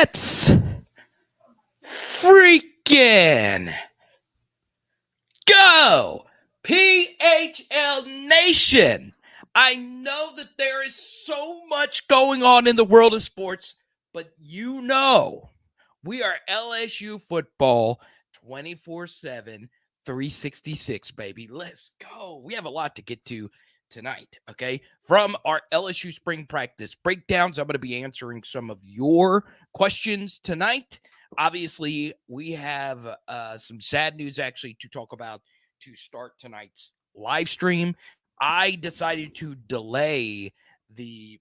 Let's freaking go! PHL Nation! I know that there is so much going on in the world of sports, but we are LSU football 24/7, 366, baby. Let's go. We have a lot to get to tonight, okay? From our LSU spring practice breakdowns, I'm going to be answering some of your questions tonight. Obviously, we have some sad news actually to talk about to start tonight's live stream. I decided to delay the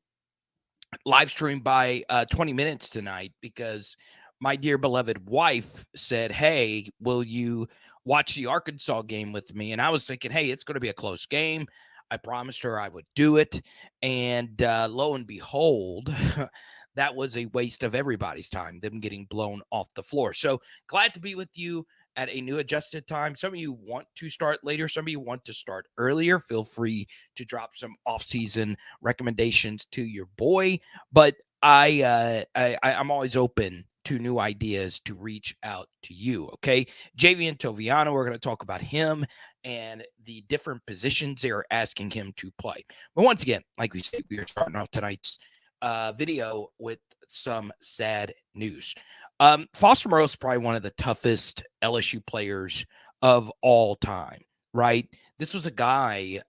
live stream by 20 minutes tonight because my dear beloved wife said, "Hey, will you watch the Arkansas game with me?" And I was thinking, hey, it's going to be a close game. I promised her I would do it. And lo and behold, that was a waste of everybody's time, them getting blown off the floor. So glad to be with you at a new adjusted time. Some of you want to start later. Some of you want to start earlier. Feel free to drop some off-season recommendations to your boy. But I'm always open to new ideas to reach out to you. Okay. JAVIEN TOVIANO, we're going to talk about him and the different positions they are asking him to play. But once again, like we said, we are starting off tonight's video with some sad news. Foster Moreau is probably one of the toughest LSU players of all time, right? This was a guy,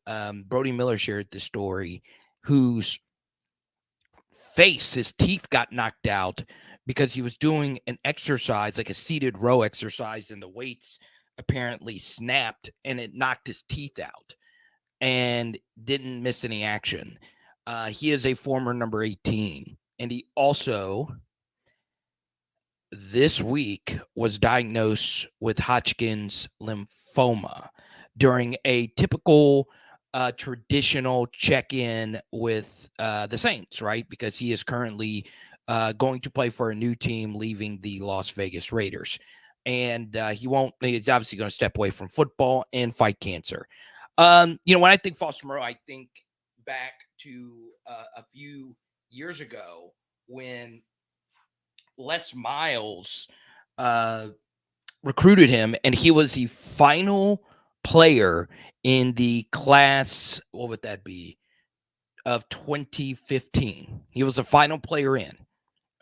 Brody Miller shared this story, whose his teeth got knocked out because he was doing an exercise, like a seated row exercise, and the weights apparently snapped and it knocked his teeth out and didn't miss any action. He is a former number 18, and he also this week was diagnosed with Hodgkin's lymphoma during a typical traditional check-in with the Saints, right? Because he is currently going to play for a new team, leaving the Las Vegas Raiders. And he's obviously going to step away from football and fight cancer. When I think Foster Moreau, I think back to a few years ago when Les Miles recruited him, and he was the final player in the class, what would that be, of 2015. He was the final player in,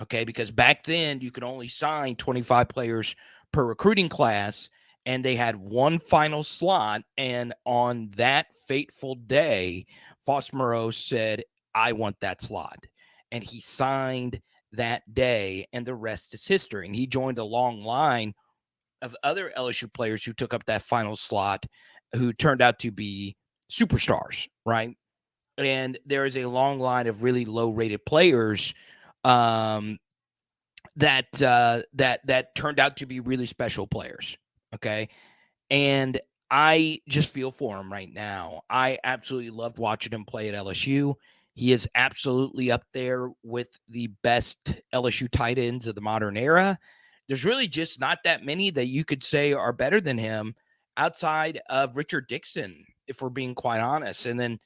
okay, because back then you could only sign 25 players per recruiting class, and they had one final slot, and on that fateful day, Foster Moreau said, "I want that slot," and he signed that day, and the rest is history. And he joined a long line of other LSU players who took up that final slot, who turned out to be superstars, right? And there is a long line of really low-rated players that turned out to be really special players. Okay, and I just feel for him right now. I absolutely loved watching him play at LSU. He is absolutely up there with the best LSU tight ends of the modern era. There's really just not that many that you could say are better than him outside of Richard Dixon, if we're being quite honest. And then,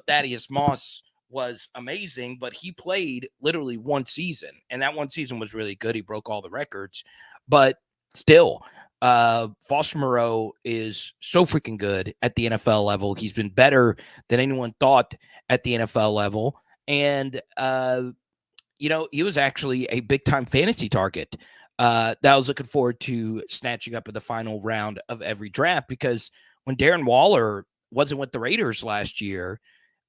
Thaddeus Moss was amazing, but he played literally one season, and that one season was really good. He broke all the records, but still, Foster Moreau is so freaking good at the NFL level. He's been better than anyone thought at the NFL level. And, he was actually a big time fantasy target that I was looking forward to snatching up in the final round of every draft, because when Darren Waller wasn't with the Raiders last year,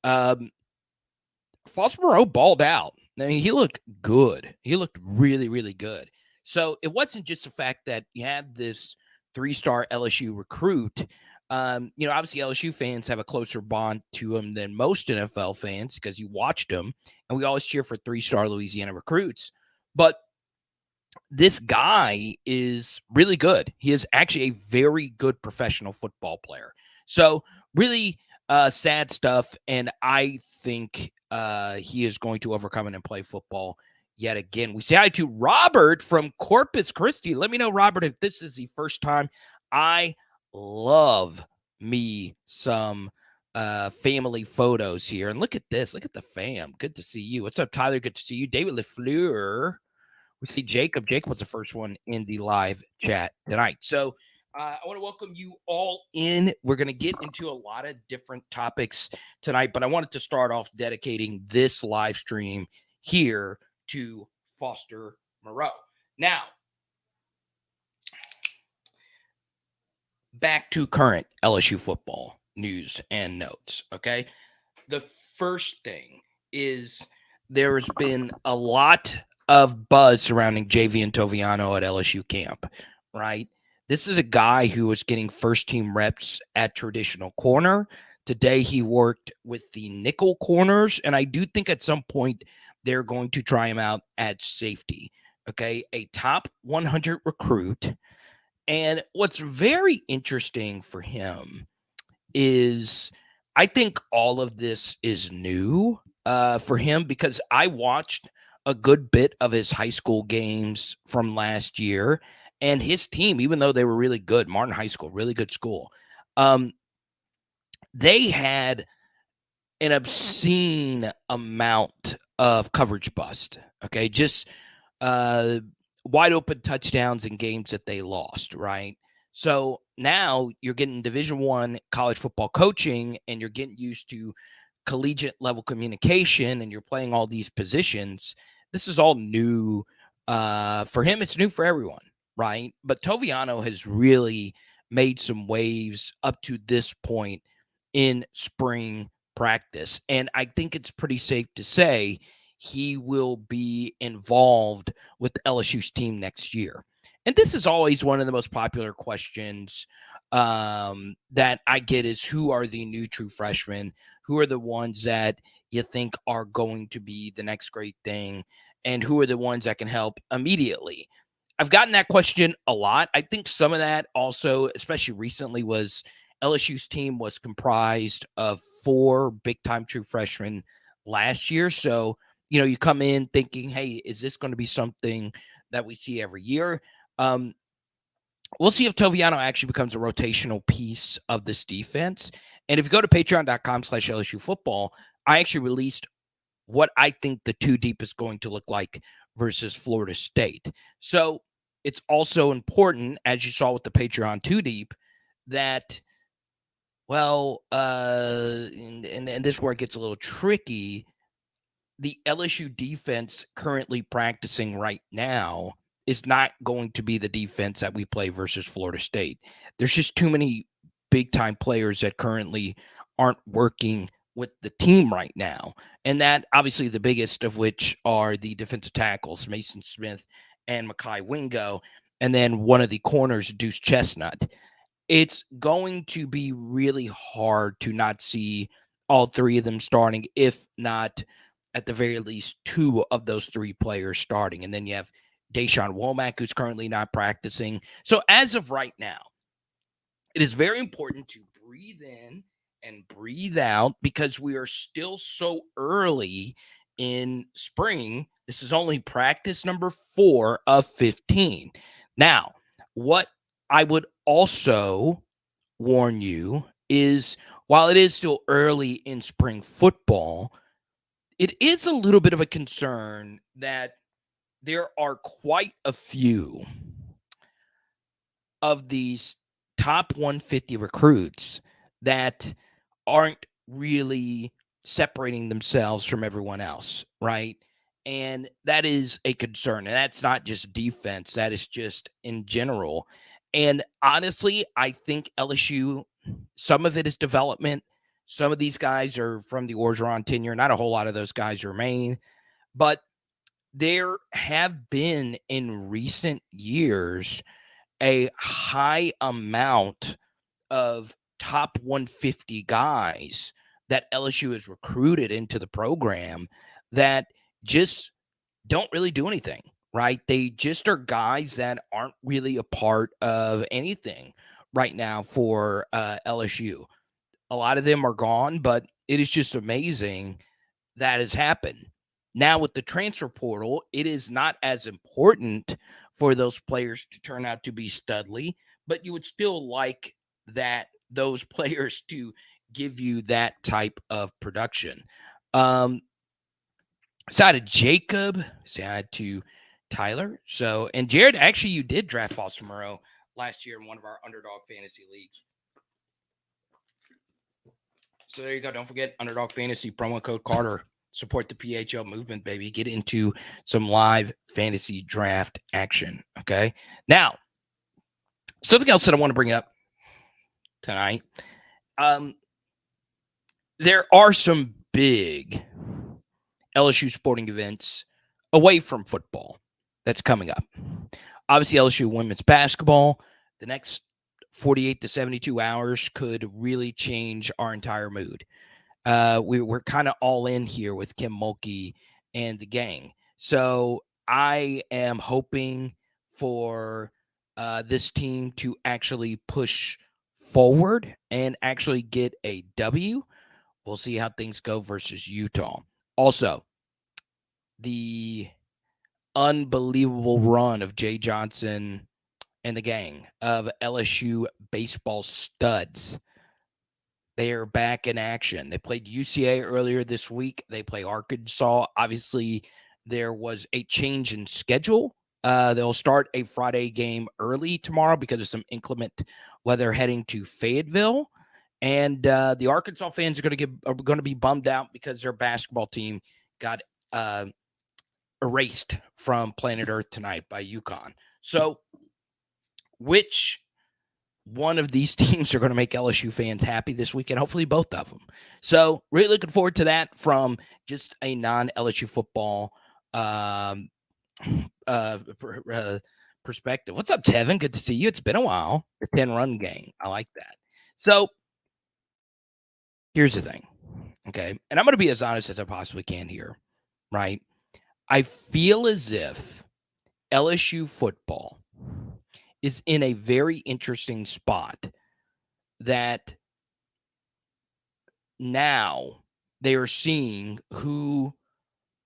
Foster Moreau balled out. I mean, he looked good. He looked really, really good. So it wasn't just the fact that you had this 3-star LSU recruit. Obviously LSU fans have a closer bond to him than most NFL fans because you watched him, and we always cheer for 3-star Louisiana recruits. But this guy is really good. He is actually a very good professional football player. So really sad stuff. And I think he is going to overcome it and play football yet again. We say hi to Robert from Corpus Christi. Let me know, Robert, if this is the first time. I love me some family photos here. And look at this. Look at the fam. Good to see you. What's up, Tyler? Good to see you. David LaFleur. We see Jacob. Jacob was the first one in the live chat tonight. So I want to welcome you all in. We're going to get into a lot of different topics tonight, but I wanted to start off dedicating this live stream here to Foster Moreau. Now, back to current LSU football news and notes. Okay. The first thing is there's been a lot of buzz surrounding JAVIEN TOVIANO at LSU camp, right? This is a guy who was getting first team reps at traditional corner. Today he worked with the nickel corners, and I do think at some point they're going to try him out at safety. Okay, a top 100 recruit. And what's very interesting for him is I think all of this is new for him because I watched a good bit of his high school games from last year, and his team, even though they were really good, Martin High School, really good school, um, they had an obscene amount of coverage bust. Okay, just uh, wide open touchdowns in games that they lost, right? So now you're getting Division One college football coaching, and you're getting used to collegiate level communication, and you're playing all these positions. This is all new for him. It's new for everyone, right? But Toviano has really made some waves up to this point in spring practice, and I think it's pretty safe to say he will be involved with the LSU's team next year. And this is always one of the most popular questions that I get is who are the new true freshmen? Who are the ones that you think are going to be the next great thing? And who are the ones that can help immediately? I've gotten that question a lot. I think some of that also, especially recently, was LSU's team was comprised of 4 big time true freshmen last year. So, you come in thinking, hey, is this going to be something that we see every year? We'll see if Toviano actually becomes a rotational piece of this defense. And if you go to patreon.com/LSU football, I actually released what I think the 2 deep is going to look like versus Florida State. So it's also important, as you saw with the Patreon 2 deep, that, well, and this is where it gets a little tricky. The LSU defense currently practicing right now is not going to be the defense that we play versus Florida State. There's just too many big time players that currently aren't working with the team right now. And that obviously the biggest of which are the defensive tackles, Mason Smith and Mekhi Wingo, and then one of the corners, Deuce Chestnut. It's going to be really hard to not see all 3 of them starting, if not at the very least 2 of those 3 players starting. And then you have Deshaun Womack, who's currently not practicing. So as of right now, it is very important to breathe in and breathe out because we are still so early in spring. This is only practice number 4 of 15. Now, what I would also warn you is while it is still early in spring football, it is a little bit of a concern that there are quite a few of these top 150 recruits that aren't really separating themselves from everyone else, right? And that is a concern. And that's not just defense, that is just in general. And honestly, I think LSU, some of it is development. Some of these guys are from the Orgeron tenure. Not a whole lot of those guys remain. But there have been in recent years a high amount of top 150 guys that LSU has recruited into the program that just don't really do anything, right? They just are guys that aren't really a part of anything right now for LSU. A lot of them are gone, but it is just amazing that has happened. Now, with the transfer portal, it is not as important for those players to turn out to be studly, but you would still like that those players to give you that type of production. So I had Jacob. So I had to Tyler. So, and Jared, actually, you did draft Foster Moreau last year in one of our underdog fantasy leagues. So there you go. Don't forget Underdog Fantasy promo code Carter. Support the PHL movement, baby. Get into some live fantasy draft action. Okay. Now, something else that I want to bring up tonight. There are some big LSU sporting events away from football that's coming up. Obviously, LSU women's basketball. The next 48 to 72 hours could really change our entire mood. We're kind of all in here with Kim Mulkey and the gang. So I am hoping for this team to actually push forward and actually get a W. We'll see how things go versus Utah. Also, the unbelievable run of Jay Johnson and the gang of LSU baseball studs. They are back in action. They played UCA earlier this week. They play Arkansas. Obviously, there was a change in schedule. They'll start a Friday game early tomorrow because of some inclement weather heading to Fayetteville. And the Arkansas fans are going to be bummed out because their basketball team got erased from planet Earth tonight by UConn. So, which one of these teams are going to make LSU fans happy this weekend? Hopefully both of them. So really looking forward to that from just a non-LSU football perspective. What's up, Tevin? Good to see you. It's been a while. The 10-run gang. I like that. So here's the thing. Okay. And I'm going to be as honest as I possibly can here, right? I feel as if LSU football is in a very interesting spot that now they are seeing who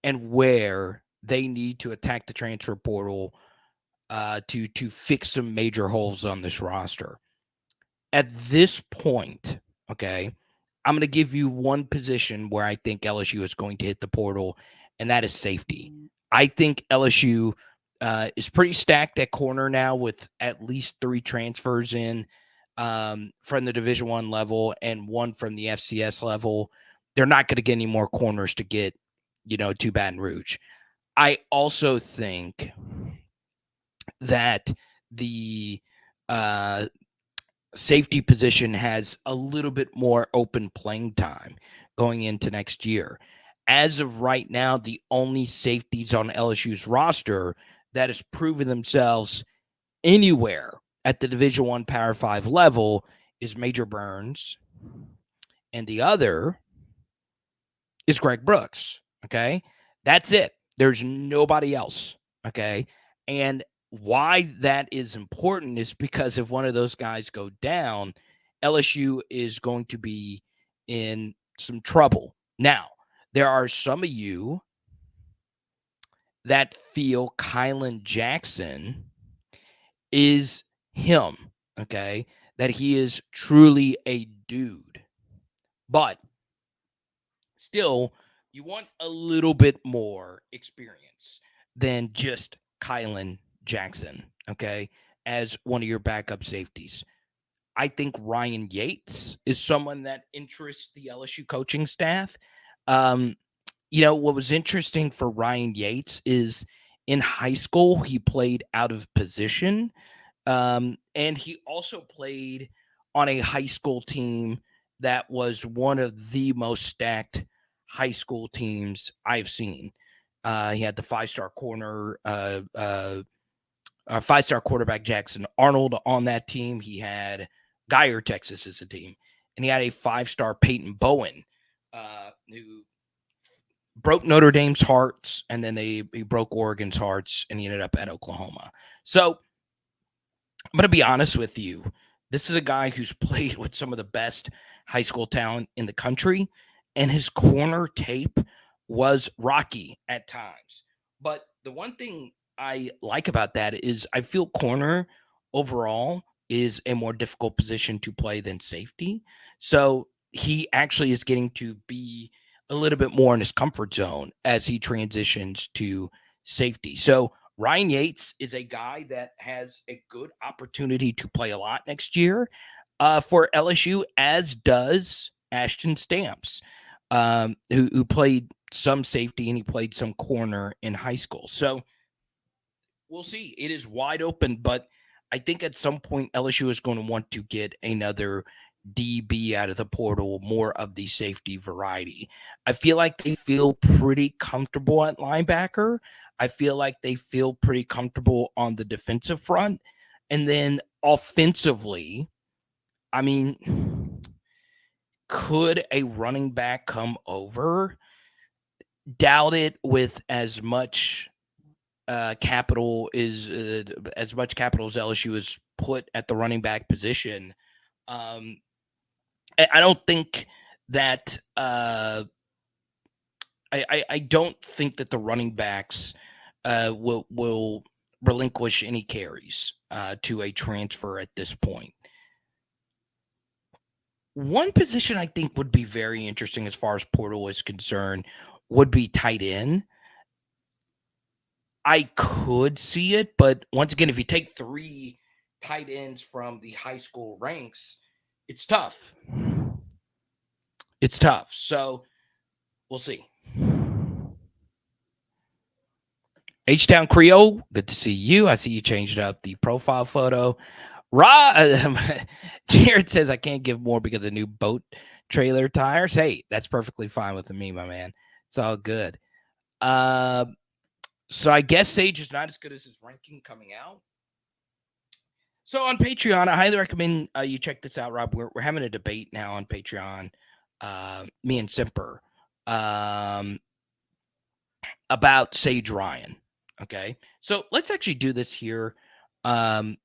and where they need to attack the transfer portal to fix some major holes on this roster. At this point, okay, I'm going to give you one position where I think LSU is going to hit the portal, and that is safety. I think LSU is pretty stacked at corner now with at least 3 transfers in from the Division I level and 1 from the FCS level. They're not going to get any more corners to get, to Baton Rouge. I also think that the safety position has a little bit more open playing time going into next year. As of right now, the only safeties on LSU's roster that has proven themselves anywhere at the Division I Power 5 level is Major Burns, and the other is Greg Brooks, okay? That's it. There's nobody else, okay? And why that is important is because if one of those guys go down, LSU is going to be in some trouble. Now, there are some of you that feel Kylan Jackson is him, okay? That he is truly a dude. But still, you want a little bit more experience than just Kylan Jackson, okay, as one of your backup safeties. I think Ryan Yates is someone that interests the LSU coaching staff. What was interesting for Ryan Yates is in high school, he played out of position. And he also played on a high school team that was one of the most stacked high school teams I've seen. He had the 5-star corner, 5-star quarterback Jackson Arnold on that team. He had Geyer, Texas as a team. And he had a 5-star Peyton Bowen, who broke Notre Dame's hearts, and then he broke Oregon's hearts, and he ended up at Oklahoma. So I'm going to be honest with you. This is a guy who's played with some of the best high school talent in the country, and his corner tape was rocky at times. But the one thing I like about that is I feel corner overall is a more difficult position to play than safety. So he actually is getting to be a little bit more in his comfort zone as he transitions to safety. So Ryan Yates is a guy that has a good opportunity to play a lot next year for LSU, as does Ashton Stamps, who played some safety and he played some corner in high school. So we'll see. It is wide open, but I think at some point LSU is going to want to get another DB out of the portal, more of the safety variety. I feel like they feel pretty comfortable at linebacker. I feel like they feel pretty comfortable on the defensive front. And then offensively, I mean, could a running back come over? Doubt it with as much capital is as much capital as LSU has put at the running back position. Um, I don't think that I don't think that the running backs will relinquish any carries to a transfer at this point. One position I think would be very interesting as far as portal is concerned would be tight end. I could see it, but once again, if you take 3 tight ends from the high school ranks, it's tough. It's tough. So we'll see. H-Town Creole, good to see you. I see you changed up the profile photo. Jared says I can't give more because of new boat trailer tires. Hey, that's perfectly fine with me, my man. It's all good. So I guess Sage is not as good as his ranking coming out. So on Patreon, I highly recommend you check this out, Rob. We're having a debate now on Patreon, me and Simper, about Sage Ryan. Okay, so let's actually do this here, and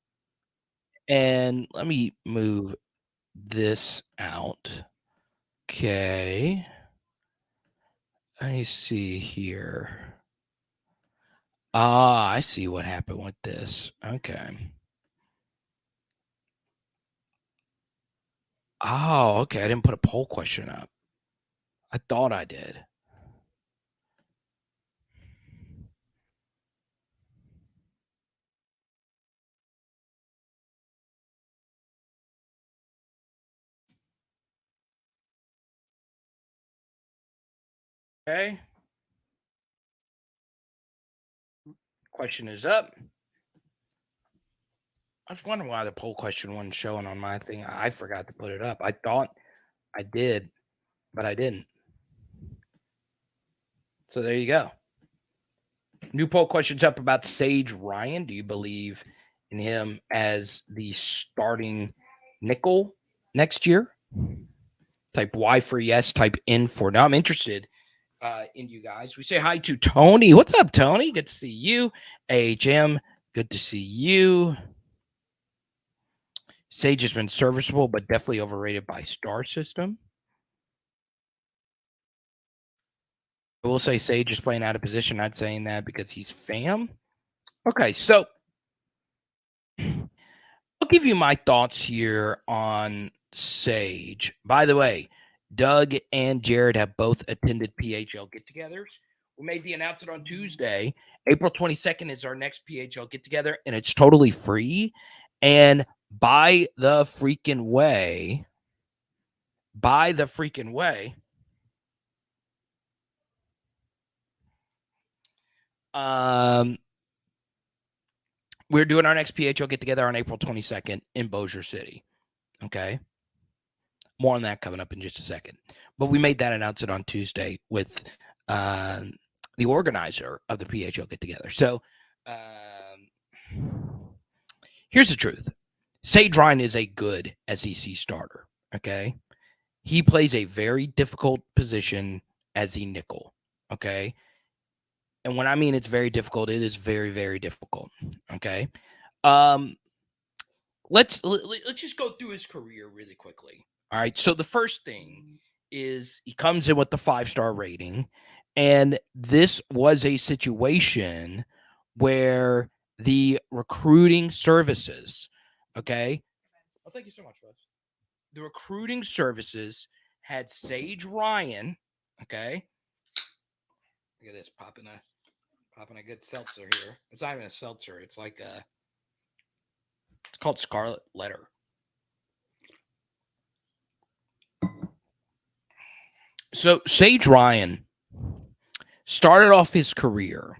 let me move this out. Okay, I see here. Ah, I see what happened with this. Okay. Oh, okay. I didn't put a poll question up. I thought I did. Okay. Question is up. I was wondering why the poll question wasn't showing on my thing. I forgot to put it up. I thought I did, but I didn't. So there you go. New poll questions up about Sage Ryan. Do you believe in him as the starting nickel next year? Type Y for yes, type N for no. I'm interested in you guys. We say hi to Tony. What's up, Tony? Good to see you. AHM, good to see you. Sage has been serviceable, but definitely overrated by Star System. I will say Sage is playing out of position. Not saying that because he's fam. Okay, so I'll give you my thoughts here on Sage. By the way, Doug and Jared have both attended PHL get-togethers. We made the announcement on Tuesday. April 22nd is our next PHL get-together, and it's totally free. And by the freaking way, we're doing our next PHL get-together on April 22nd in Bossier City. Okay? More on that coming up in just a second. But we made that announcement on Tuesday with the organizer of the PHL get-together. So here's the truth. Sage Ryan is a good SEC starter, okay? He plays a very difficult position as a nickel, okay? And when I mean it's very difficult, it is very, very difficult, okay? Let's just go through his career really quickly. All right. So the first thing is he comes in with the 5-star rating, and this was a situation where the recruiting services, okay. Well, thank you so much, folks. The recruiting services had Sage Ryan, okay. Look at this popping Popping a good seltzer here. It's not even a seltzer. It's like it's called Scarlet Letter. So Sage Ryan started off his career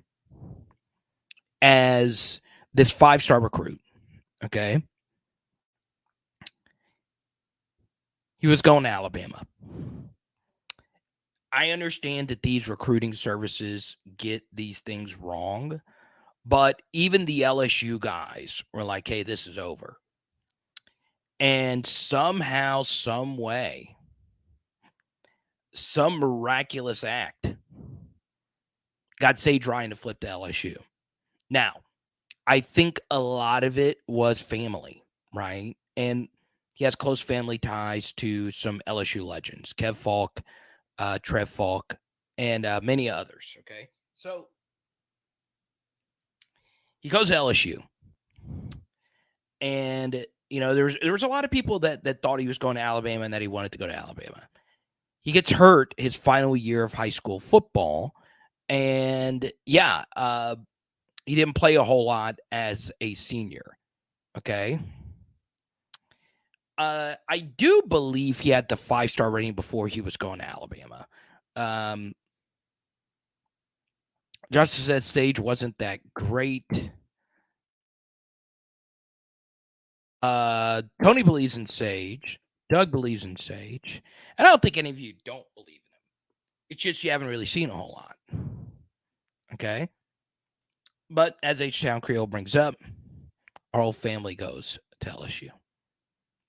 as this 5-star recruit. Okay. He was going to Alabama. I understand that these recruiting services get these things wrong, but even the LSU guys were like, hey, this is over. And somehow, some way, some miraculous act got Sage Ryan to flip to LSU. Now, I think a lot of it was family, right? And he has close family ties to some LSU legends, Kev Falk, Trev Falk, and many others, okay? So he goes to LSU. And, you know, there was a lot of people that thought he was going to Alabama and that he wanted to go to Alabama. He gets hurt his final year of high school football. And, yeah, he didn't play a whole lot as a senior, okay? I do believe he had the 5-star rating before he was going to Alabama. Justice says Sage wasn't that great. Tony believes in Sage. Doug believes in Sage. And I don't think any of you don't believe in him. It's just you haven't really seen a whole lot. Okay? But as H-Town Creole brings up, our whole family goes to LSU.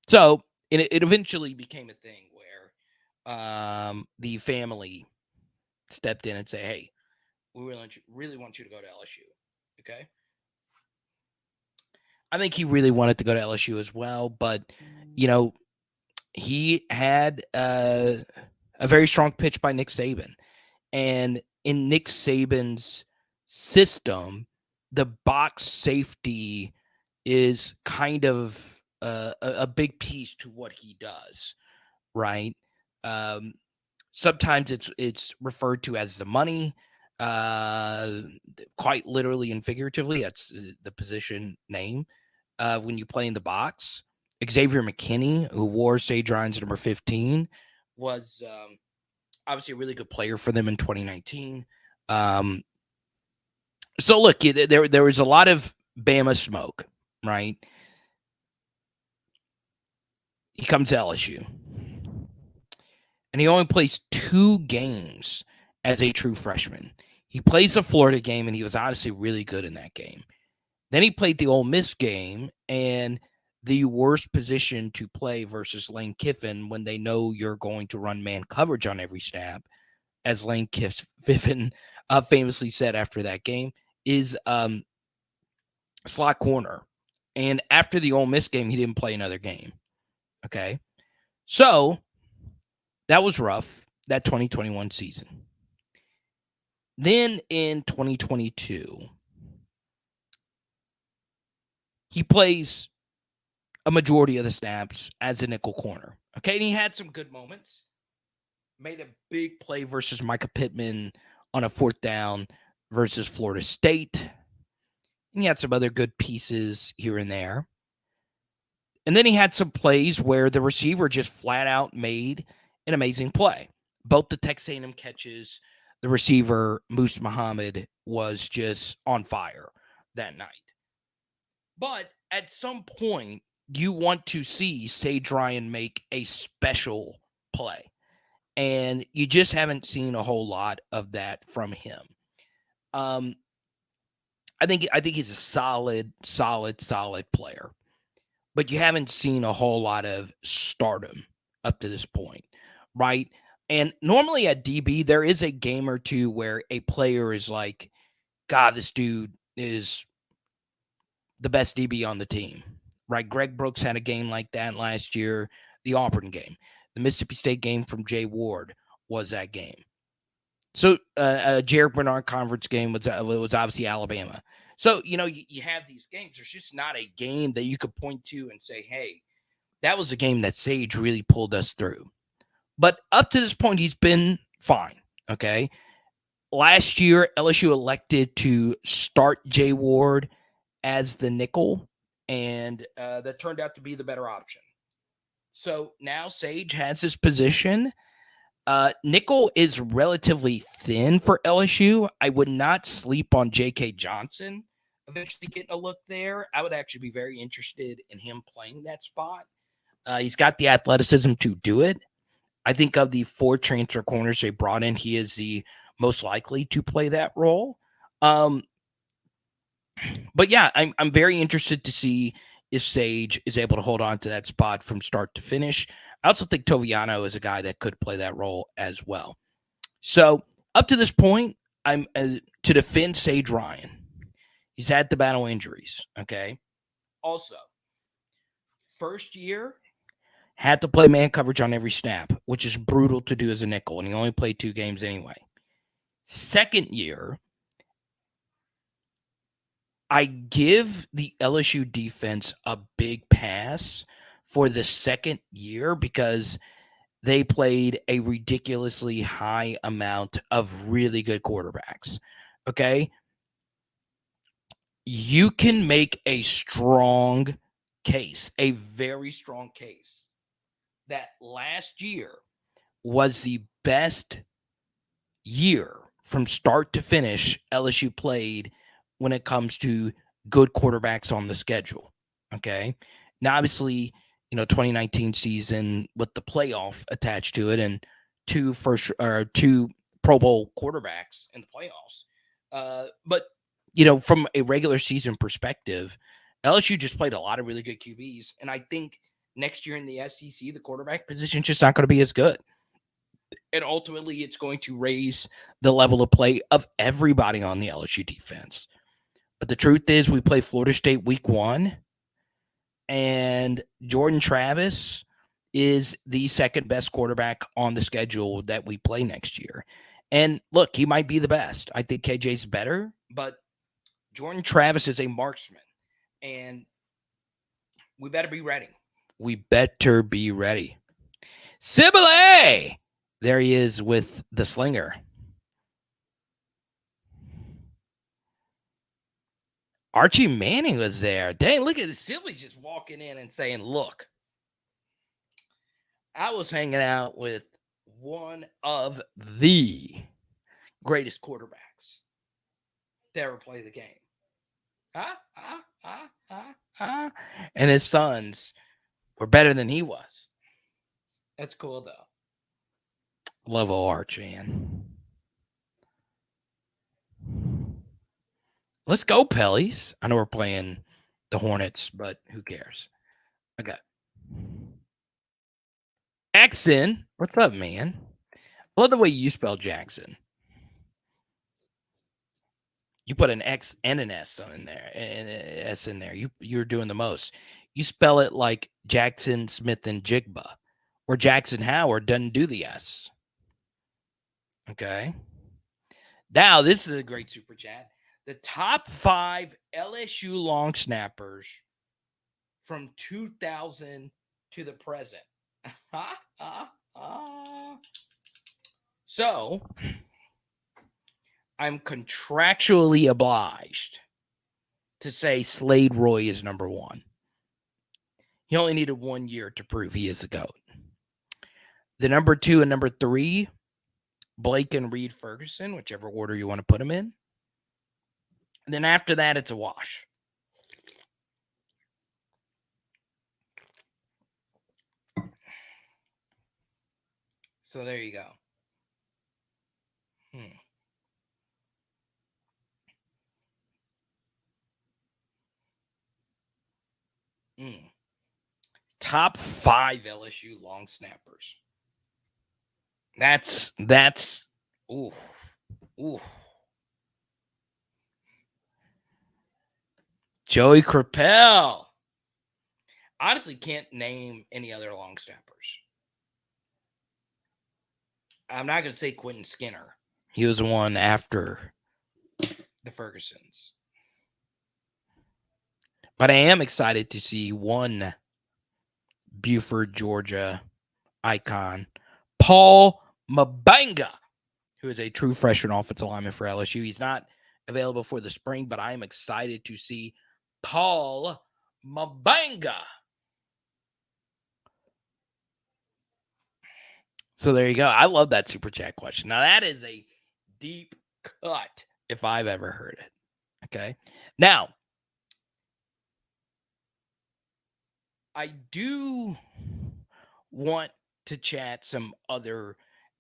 So it eventually became a thing where the family stepped in and said, hey, we really want you to go to LSU. Okay? I think he really wanted to go to LSU as well, but, you know, he had a very strong pitch by Nick Saban. And in Nick Saban's system, the box safety is kind of a big piece to what he does, right? Sometimes it's referred to as the money, quite literally and figuratively. That's the position name. When you play in the box, Xavier McKinney, who wore Sage Ryan's number 15, was obviously a really good player for them in 2019. So look, there was a lot of Bama smoke, right? He comes to LSU, and he only plays 2 games as a true freshman. He plays the Florida game, and he was honestly really good in that game. Then he played the Ole Miss game, and the worst position to play versus Lane Kiffin when they know you're going to run man coverage on every snap, as Lane Kiffin famously said after that game, is slot corner. And after the Ole Miss game, he didn't play another game. Okay. So that was rough, that 2021 season. Then in 2022, he plays a majority of the snaps as a nickel corner. Okay. And he had some good moments. Made a big play versus Micah Pittman on a 4th down versus Florida State. And he had some other good pieces here and there. And then he had some plays where the receiver just flat out made an amazing play. Both the Texas A&M catches, the receiver, Moose Muhammad, was just on fire that night. But at some point, you want to see Sage Ryan make a special play. And you just haven't seen a whole lot of that from him. I think he's a solid player. But you haven't seen a whole lot of stardom up to this point, right? And normally at DB, there is a game or two where a player is like, God, this dude is the best DB on the team, right? Greg Brooks had a game like that last year, the Auburn game. The Mississippi State game from Jay Ward was that game. So Jarek Bernard Conference game was obviously Alabama. So, you know, you have these games. There's just not a game that you could point to and say, hey, that was a game that Sage really pulled us through. But up to this point, he's been fine, okay? Last year, LSU elected to start Jay Ward as the nickel, and that turned out to be the better option. So now Sage has his position. Nickel is relatively thin for LSU. I would not sleep on J.K. Johnson eventually getting a look there. I would actually be very interested in him playing that spot. He's got the athleticism to do it. I think of the 4 transfer corners they brought in, he is the most likely to play that role. But yeah, I'm very interested to see if Sage is able to hold on to that spot from start to finish. I also think Toviano is a guy that could play that role as well. So up to this point, I'm to defend Sage Ryan. He's had to battle injuries. Okay. Also, first year had to play man coverage on every snap, which is brutal to do as a nickel, and he only played 2 games anyway. Second year, I give the LSU defense a big pass for the second year because they played a ridiculously high amount of really good quarterbacks. Okay. You can make a strong case, a very strong case, that last year was the best year from start to finish LSU played when it comes to good quarterbacks on the schedule. Okay. Now, obviously, 2019 season with the playoff attached to it and 2 Pro Bowl quarterbacks in the playoffs. But, from a regular season perspective, LSU just played a lot of really good QBs. And I think next year in the SEC, the quarterback position is just not going to be as good. And ultimately, it's going to raise the level of play of everybody on the LSU defense. But the truth is, we play Florida State week 1, and Jordan Travis is the second best quarterback on the schedule that we play next year. And look, he might be the best. I think KJ's better, but Jordan Travis is a marksman, and we better be ready. We better be ready. Sibylle! There he is with the slinger. Archie Manning was there. Dang, look at the Sibley just walking in and saying, look, I was hanging out with one of the greatest quarterbacks to ever play the game. And his sons were better than he was. That's cool, though. Love old Arch, man. Let's go, Pellies. I know we're playing the Hornets, but who cares? Okay. Jackson. What's up, man? I love the way you spell Jackson. You put an X and an S in there, and an S in there. You're doing the most. You spell it like Jackson Smith and Jigba, or Jackson Howard doesn't do the S. Okay. Now this is a great super chat. The top 5 LSU long snappers from 2000 to the present. So I'm contractually obliged to say Slade Roy is number 1. He only needed 1 year to prove he is the GOAT. The number 2 and number 3, Blake and Reed Ferguson, whichever order you want to put them in. And then after that, it's a wash. So there you go. Top 5 LSU long snappers. That's ooh. Joey Crapel. Honestly, can't name any other long snappers. I'm not going to say Quentin Skinner. He was the one after the Fergusons. But I am excited to see one Buford, Georgia icon, Paul Mabanga. who is a true freshman offensive lineman for LSU. He's not available for the spring, but I am excited to see Paul Mabanga. So there you go. I love that super chat question. Now, that is a deep cut if I've ever heard it. Okay. Now, I do want to chat some other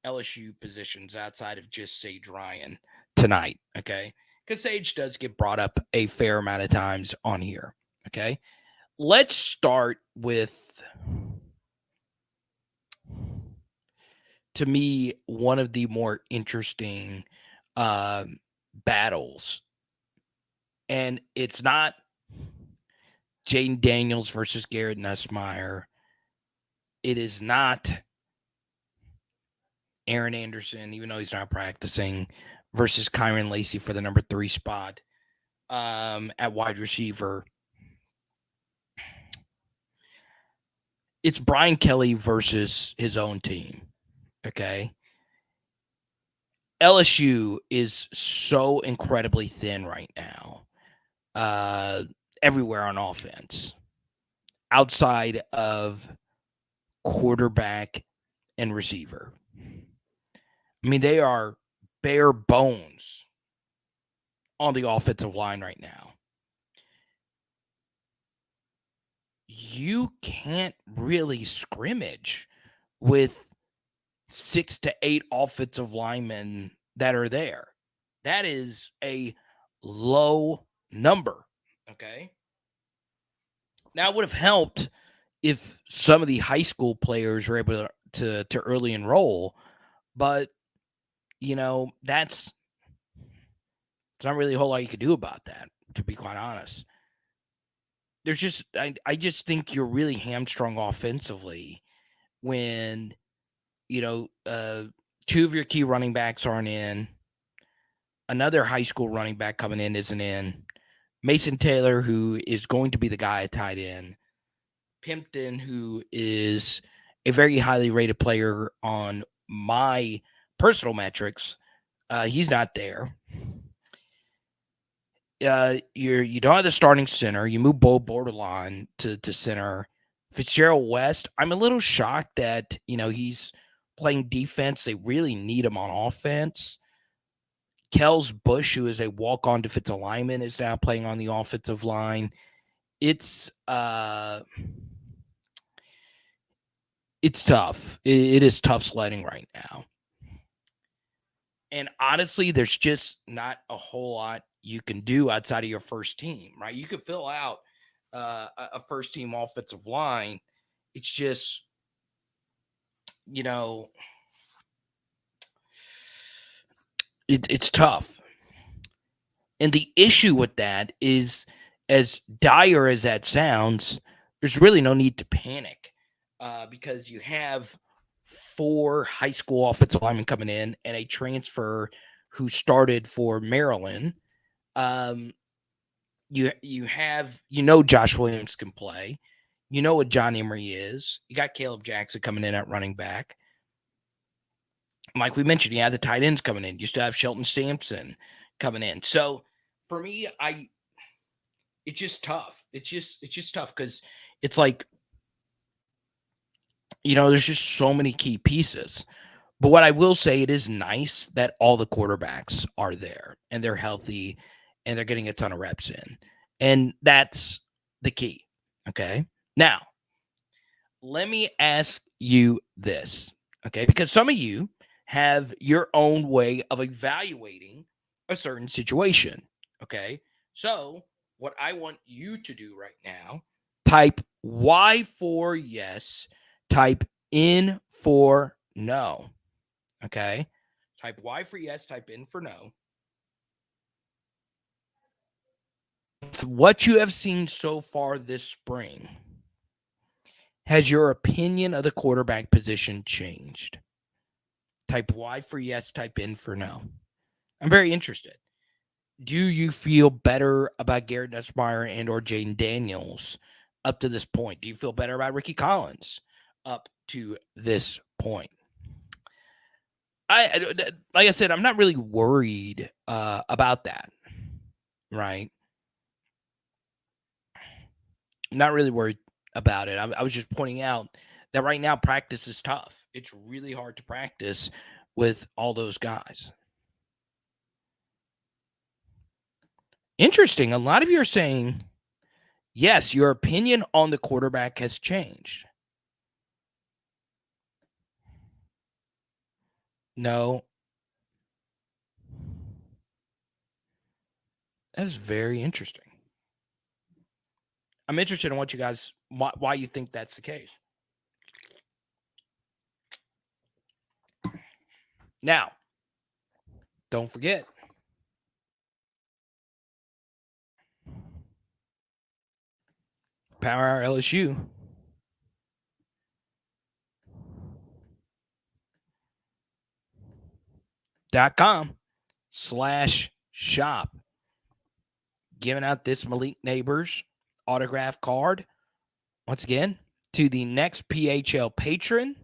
LSU positions outside of just Sage Ryan tonight. Okay. Because Sage does get brought up a fair amount of times on here. Okay. Let's start with, to me, one of the more interesting battles. And it's not Jaden Daniels versus Garrett Nussmeier. It is not Aaron Anderson, even though he's not practicing, versus Kyron Lacey for the number 3 spot at wide receiver. It's Brian Kelly versus his own team. Okay. LSU is so incredibly thin right now. Everywhere on offense. Outside of quarterback and receiver. I mean, they are bare bones on the offensive line right now. You can't really scrimmage with 6 to 8 offensive linemen that are there. That is a low number. Okay. Now, it would have helped if some of the high school players were able to early enroll, but there's not really a whole lot you could do about that, to be quite honest. There's just, I just think you're really hamstrung offensively when, 2 of your key running backs aren't in. Another high school running back coming in isn't in. Mason Taylor, who is going to be the guy at tight end. Pimpton, who is a very highly rated player on my personal metrics. He's not there. You don't have the starting center. You move Bo Bordelon to center. Fitzgerald West, I'm a little shocked that, he's playing defense. They really need him on offense. Kels Bush, who is a walk-on defensive lineman, is now playing on the offensive line. It's tough. It is tough sledding right now. And honestly, there's just not a whole lot you can do outside of your first team, right? You could fill out a first team offensive line. It's just, it's tough. And the issue with that is, as dire as that sounds, there's really no need to panic because you have 4 high school offensive linemen coming in and a transfer who started for Maryland. You have, Josh Williams can play. You know what John Emery is. You got Caleb Jackson coming in at running back. Like we mentioned, you have the tight ends coming in. You still have Shelton Sampson coming in. So for me, it's just tough. It's just tough because it's like, there's just so many key pieces. But what I will say, it is nice that all the quarterbacks are there and they're healthy and they're getting a ton of reps in. And that's the key. Okay. Now, let me ask you this. Okay. Because some of you have your own way of evaluating a certain situation. Okay. So, what I want you to do right now, type Y for yes, type in for no. Okay. Type Y for yes, type in for no. What you have seen so far this spring, has your opinion of the quarterback position changed? Type Y for yes, type in for no. I'm very interested. Do you feel better about Garrett Nussmeier and or Jaden Daniels up to this point? Do you feel better about Ricky Collins up to this point? Like I said, I'm not really worried about that, right? I'm not really worried about it. I was just pointing out that right now practice is tough. It's really hard to practice with all those guys. Interesting. A lot of you are saying, yes, your opinion on the quarterback has changed. No, that is very interesting. I'm interested in what you guys why you think that's the case. Now, don't forget Power Hour LSU. .com/shop. Giving out this Malik Neighbors autograph card once again to the next PHL patron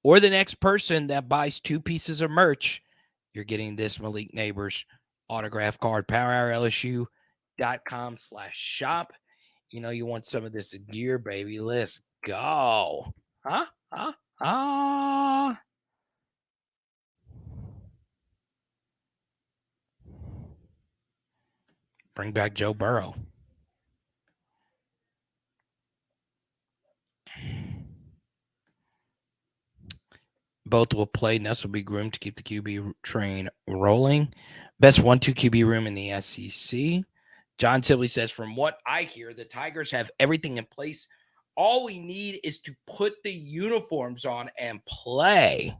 or the next person that buys 2 pieces of merch. You're getting this Malik Neighbors autograph card. PowerHourLSU.com/shop. You know you want some of this gear, baby. Let's go. Huh? Huh? Ah. Bring back Joe Burrow. Both will play. Nuss will be groomed to keep the QB train rolling. Best 1-2 QB room in the SEC. John Sibley says, from what I hear, the Tigers have everything in place. All we need is to put the uniforms on and play.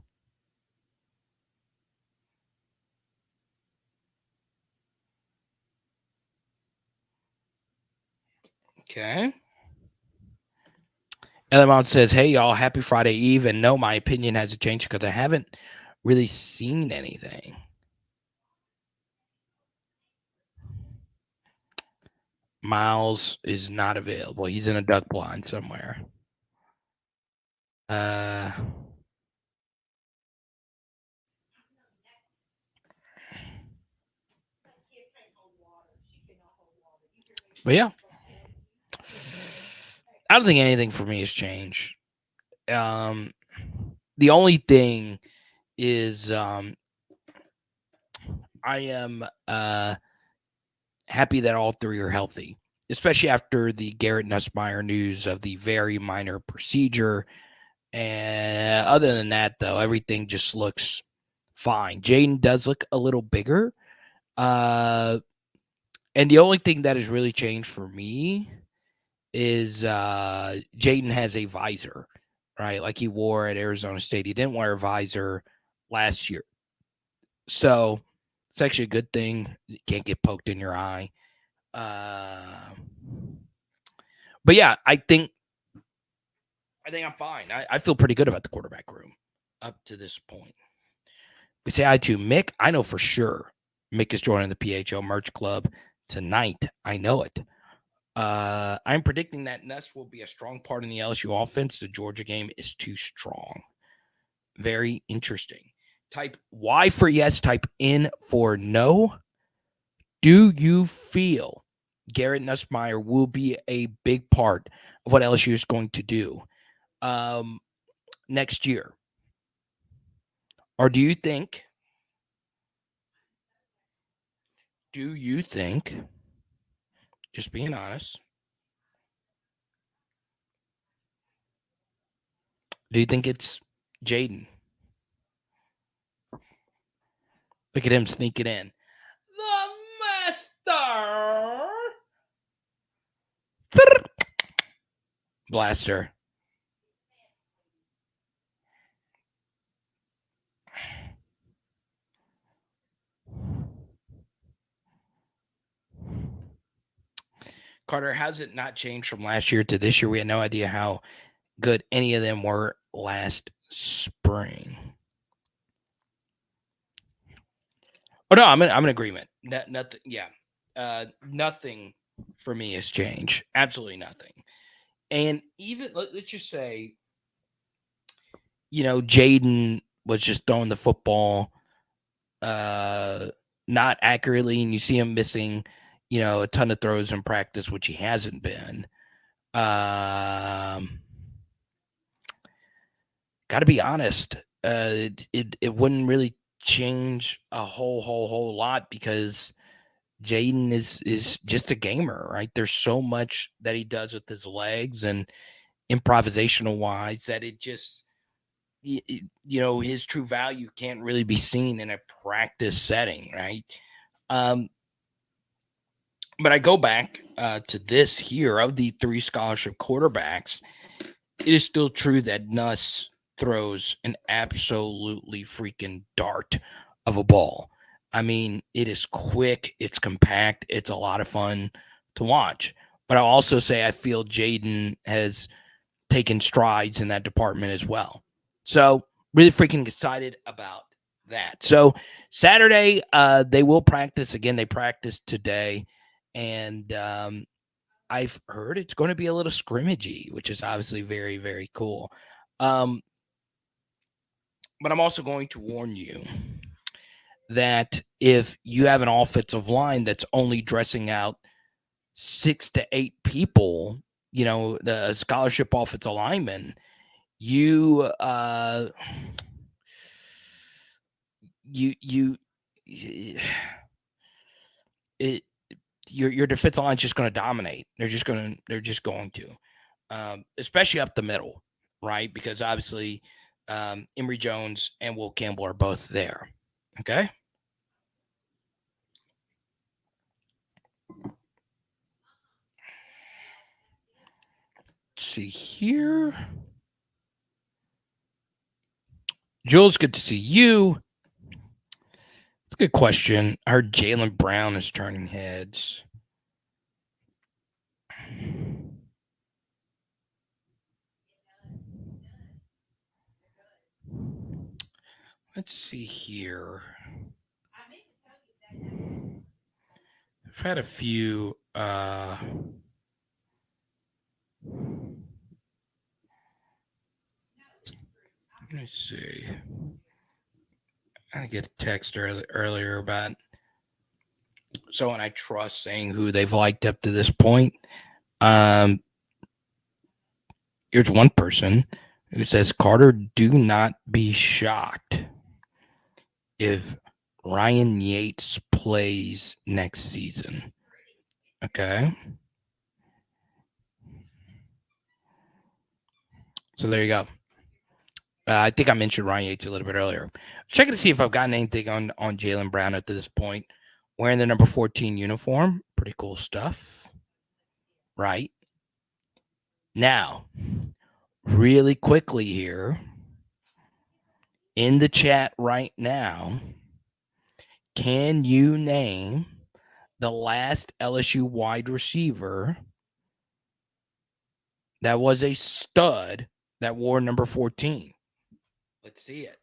Okay. Elamont says, hey, y'all, happy Friday Eve. And no, my opinion hasn't changed because I haven't really seen anything. Miles is not available. He's in a duck blind somewhere. But yeah, I don't think anything for me has changed. The only thing is I am happy that all 3 are healthy, especially after the Garrett Nussmeier news of the very minor procedure. And other than that, though, everything just looks fine. Jaden does look a little bigger. And the only thing that has really changed for me is Jaden has a visor, right? Like he wore at Arizona State. He didn't wear a visor last year. So it's actually a good thing. You can't get poked in your eye. But yeah, I think I'm fine. I feel pretty good about the quarterback room up to this point. We say hi to Mick. I know for sure Mick is joining the PHL merch club tonight. I know it. I'm predicting that Nuss will be a strong part in the LSU offense. The Georgia game is too strong. Very interesting. Type Y for yes, type N for no. Do you feel Garrett Nussmeier will be a big part of what LSU is going to do next year? Or do you think, just being honest, do you think it's Jaden? Look at him sneaking in. The master. Blaster. Carter, how's it not changed from last year to this year? We had no idea how good any of them were last spring. Oh no, I'm in agreement. Nothing. Yeah, nothing for me has changed. Absolutely nothing. And even let's just say, Jaden was just throwing the football not accurately, and you see him missing, a ton of throws in practice, which he hasn't been. Got to be honest, it wouldn't really change a whole lot because Jaden is just a gamer, right? There's so much that he does with his legs and improvisational wise that it just his true value can't really be seen in a practice setting, right? But I go back to this here of the 3 scholarship quarterbacks. It is still true that Nuss throws an absolutely freaking dart of a ball. I mean, it is quick, it's compact, it's a lot of fun to watch. But I'll also say I feel Jaden has taken strides in that department as well. So really freaking excited about that. So Saturday, they will practice again. They practiced today, and I've heard it's going to be a little scrimmagey, which is obviously very, very cool. But I'm also going to warn you that if you have an offensive line that's only dressing out 6 to 8 people, the scholarship offensive lineman, you it your defensive line is just going to dominate. They're just going to, especially up the middle, right? Because obviously, Emory Jones and Will Campbell are both there. Okay. Let's see here. Jules, good to see you. It's a good question. I heard Jalen Brown is turning heads. Let's see here. I've had a few. Let me see. I get a text earlier about someone I trust saying who they've liked up to this point. Here's one person who says, Carter, do not be shocked if Ryan Yates plays next season. Okay. So there you go. I think I mentioned Ryan Yates a little bit earlier. Checking to see if I've gotten anything on Jalen Brown up to this point. Wearing the number 14 uniform. Pretty cool stuff. Right. Now, really quickly here, in the chat right now, can you name the last LSU wide receiver that was a stud that wore number 14? Let's see it.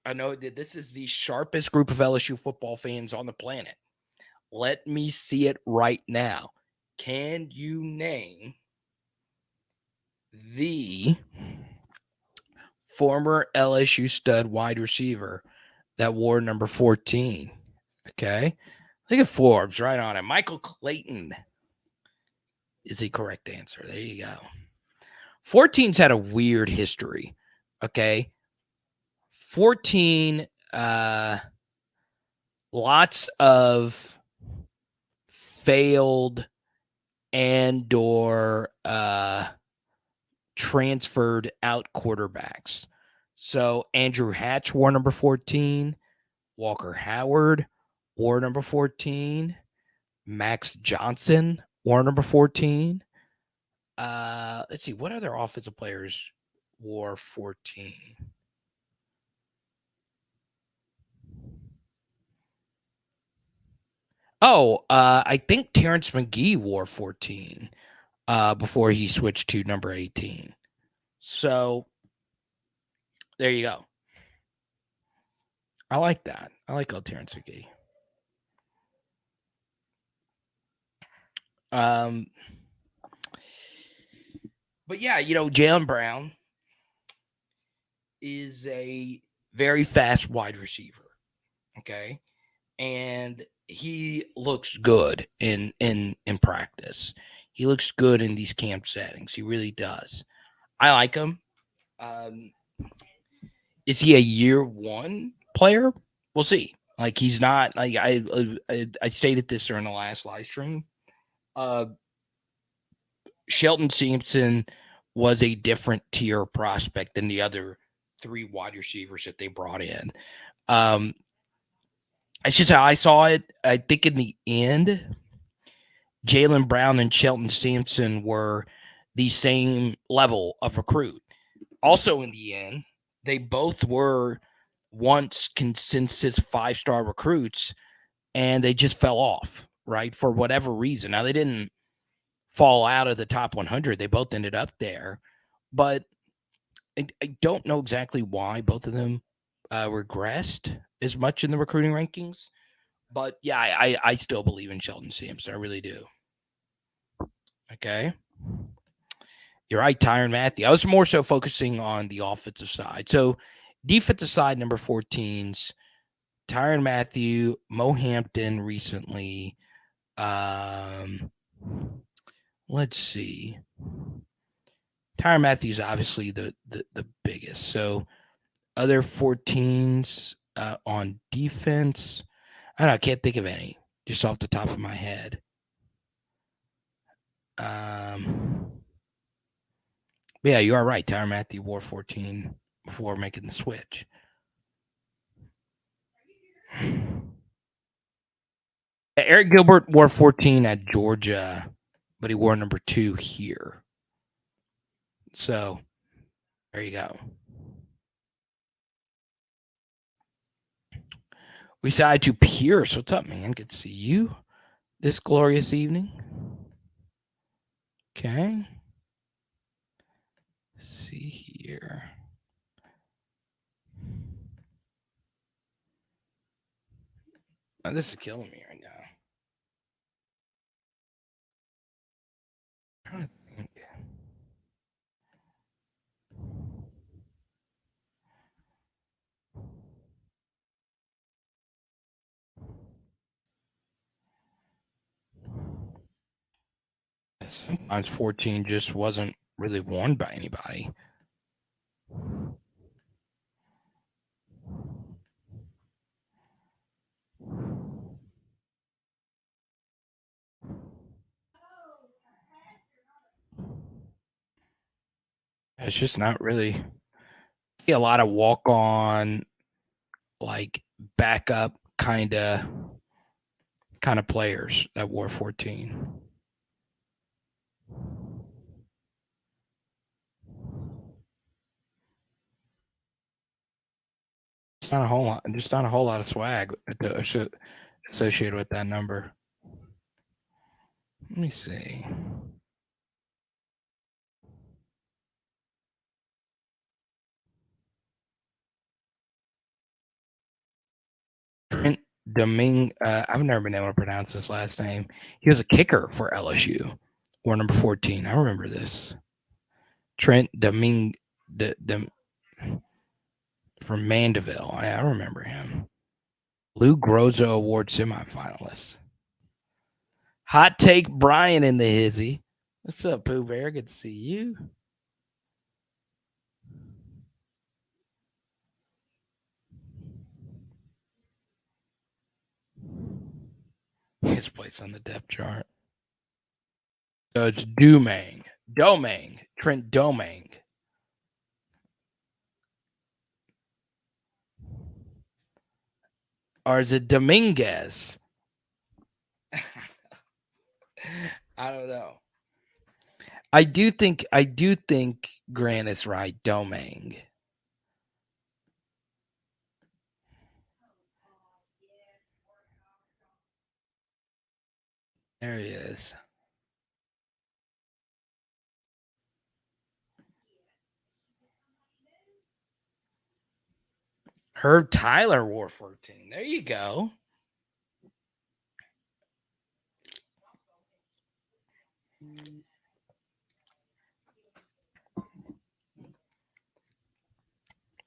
I know that this is the sharpest group of LSU football fans on the planet. Let me see it right now. Can you name the former LSU stud wide receiver that wore number 14? Okay. Look at Forbes right on it. Michael Clayton is the correct answer. There you go. 14's had a weird history. Okay. 14, lots of failed and or transferred out quarterbacks. So Andrew Hatch wore number 14. Walker Howard wore number 14. Max Johnson wore number 14. Let's see, what other offensive players wore 14? Oh, I think Terrence McGee wore 14 before he switched to number 18. So there you go. I like that. I like old Terrence McGee. But yeah, Jalen Brown is a very fast wide receiver. Okay. And he looks good in practice. He looks good in these camp settings. He really does. I like him. Um, is he a year one player? We'll see. Like he's not like I stated this during the last live stream. Uh, Shelton Sampson was a different tier prospect than the other three wide receivers that they brought in. Um, it's just how I saw it. I think in the end, Jaylen Brown and Shelton Sampson were the same level of recruit. Also, in the end, they both were once consensus 5-star recruits, and they just fell off, right? For whatever reason. Now, they didn't fall out of the top 100. They both ended up there. But I don't know exactly why both of them regressed as much in the recruiting rankings. But yeah, I still believe in Shelton Sampson. I really do. Okay. You're right, Tyrann Mathieu. I was more so focusing on the offensive side. So defensive side, number 14s, Tyrann Mathieu, Mo Hampton recently. Let's see. Tyrann Mathieu is obviously the biggest. So other 14s on defense, I don't know, I can't think of any just off the top of my head. Yeah, you are right. Tyrann Mathieu wore 14 before making the switch. Eric Gilbert wore 14 at Georgia, but he wore number 2 here. So there you go. We side to Pierce. What's up, man? Good to see you this glorious evening. Okay. Let's see here. Oh, this is killing me right now. I'm trying to think. Sometimes 14 just wasn't really worn by anybody. It's just not really. I see a lot of walk on, like backup kind of players that wore 14. It's not a whole lot, just not a whole lot of swag associated with that number. Let me see. Trent I've never been able to pronounce his last name. He was a kicker for LSU, or number 14. I remember this. Trent from Mandeville. I remember him. Lou Grozo Award semifinalist. Hot take Brian in the hizzy. What's up, Pooh Bear? Good to see you. His place on the depth chart. So it's Domingue, Trent Domingue. Or is it Dominguez? I don't know. I do think Grant is right. Domingue. There he is. Herb Tyler wore 14. There you go.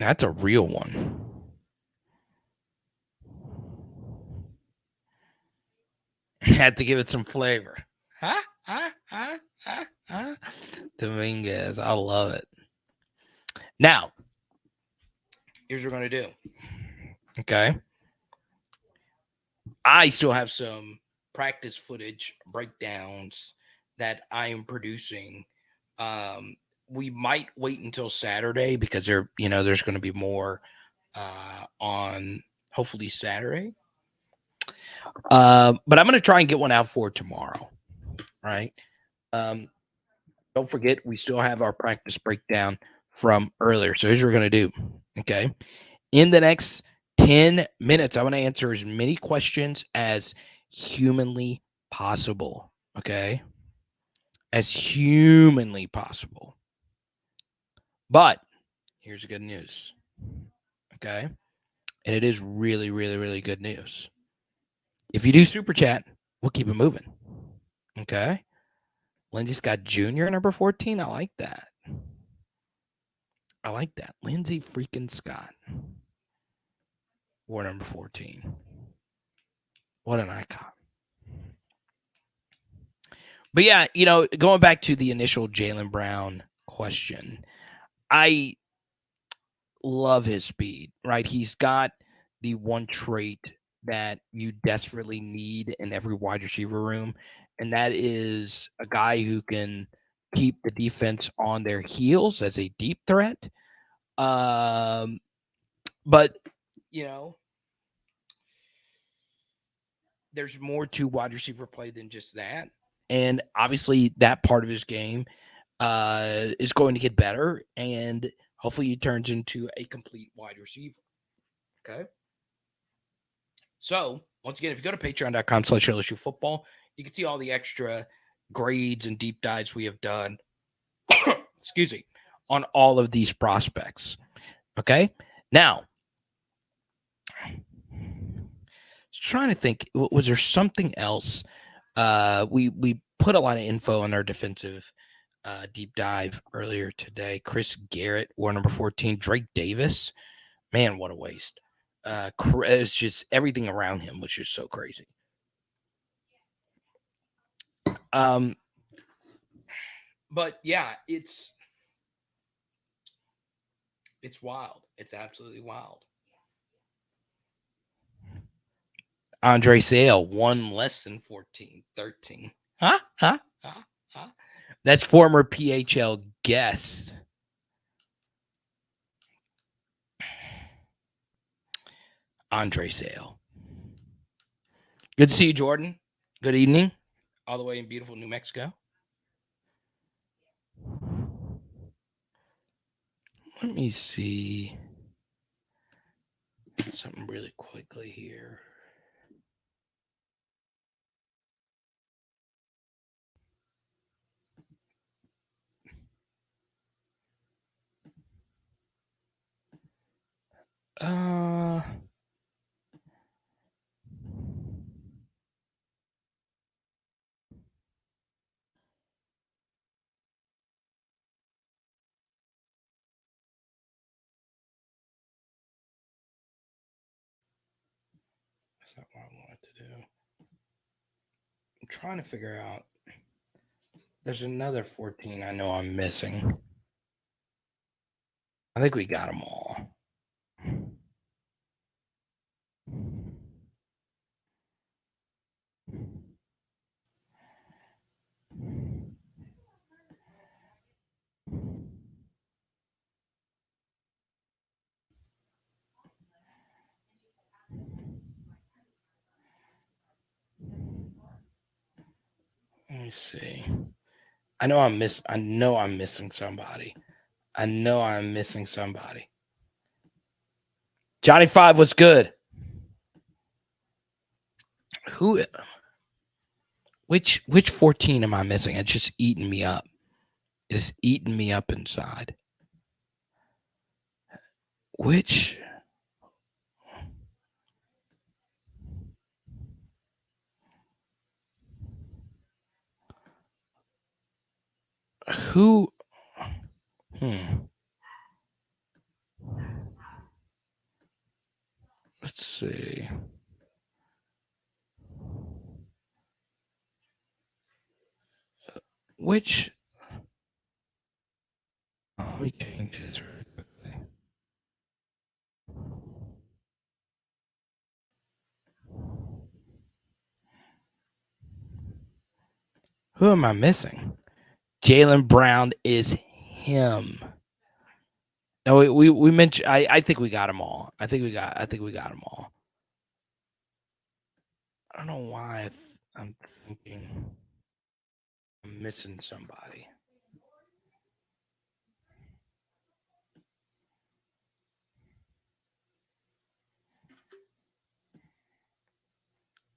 That's a real one. Had to give it some flavor. Dominguez. I love it. Now, here's what we're going to do. Okay. I still have some practice footage breakdowns that I am producing. We might wait until Saturday because there's going to be more on hopefully Saturday. But I'm going to try and get one out for tomorrow. Right. Don't forget, we still have our practice breakdown from earlier. So here's what we're going to do. Okay. In the next 10 minutes, I want to answer as many questions as humanly possible. Okay. As humanly possible. But here's the good news. Okay. And it is really, really, really good news. If you do super chat, we'll keep it moving. Okay. Lindsay Scott Jr., number 14. I like that. Lindsay freaking Scott. War number 14. What an icon. But yeah, going back to the initial Jaylen Brown question, I love his speed, right? He's got the one trait that you desperately need in every wide receiver room, and that is a guy who can keep the defense on their heels as a deep threat. But, there's more to wide receiver play than just that. And obviously that part of his game is going to get better, and hopefully he turns into a complete wide receiver. Okay. So once again, if you go to patreon.com/LSU football, you can see all the extra grades and deep dives we have done. Excuse me, on all of these prospects. Okay. Now, trying to think, was there something else? We put a lot of info on our defensive deep dive earlier today. Chris Garrett, war number 14. Drake Davis, man, what a waste. It's just everything around him was just so crazy. But yeah, it's wild. It's absolutely wild. Andre Sale, one less than 14, 13. Huh? That's former PHL guest. Andre Sale. Good to see you, Jordan. Good evening. All the way in beautiful New Mexico. Let me see something really quickly here. That's not what I wanted to do. I'm trying to figure out. There's another 14 I know I'm missing. I think we got them all. Let me see. I know I'm missing somebody. Johnny Five was good. Who? Which 14 am I missing? It's just eating me up. It is eating me up inside. Which? Who? Let's see. which let me change this really quickly. Who am I missing? Jaylen Brown is him. No, we mentioned. I think we got them all. I think we got them all. I don't know why I'm thinking I'm missing somebody.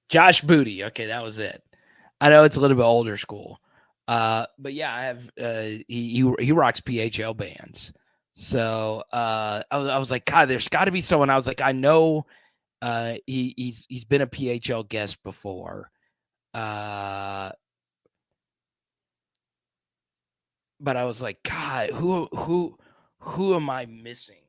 Josh Booty. Okay, that was it. I know it's a little bit older school. But yeah, I have he rocks PHL bands. So I was like, God, there's got to be someone. I was like, I know he's been a PHL guest before. But I was like, God, who am I missing?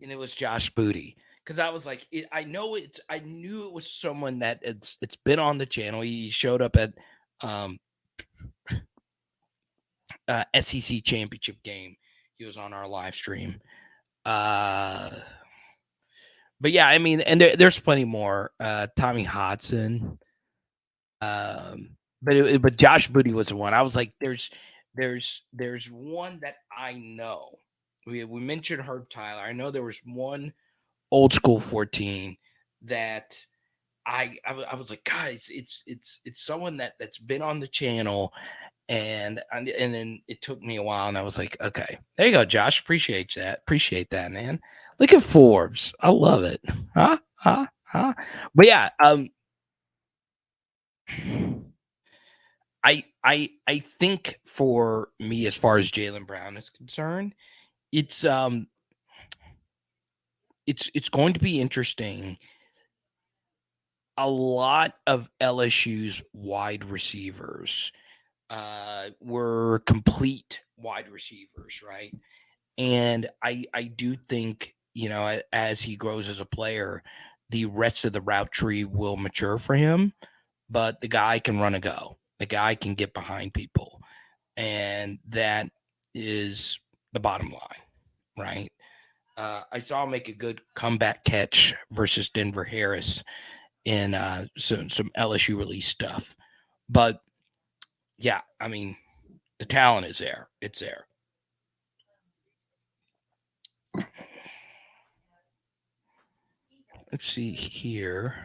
And it was Josh Booty. Because I was like, I knew it was someone that it's been on the channel. He showed up at SEC championship game. He was on our live stream. But yeah, I mean, and there's plenty more. Tommy Hodson. But Josh Booty was the one. I was like, there's one that I know. We mentioned Herb Tyler. I know there was one old school 14 that I was like, guys, it's someone that's been on the channel, and then it took me a while, and I was like, okay, there you go, Josh. Appreciate that, man. Look at Forbes. I love it. Huh. But yeah, I think for me, as far as Jaylen Brown is concerned, it's it's going to be interesting. A lot of LSU's wide receivers were complete wide receivers, right? And I do think, as he grows as a player, the rest of the route tree will mature for him. But the guy can run a go. The guy can get behind people, and that is the bottom line, right? I saw him make a good comeback catch versus Denver Harris in some LSU release stuff. But yeah, I mean, the talent is there. It's there. Let's see here.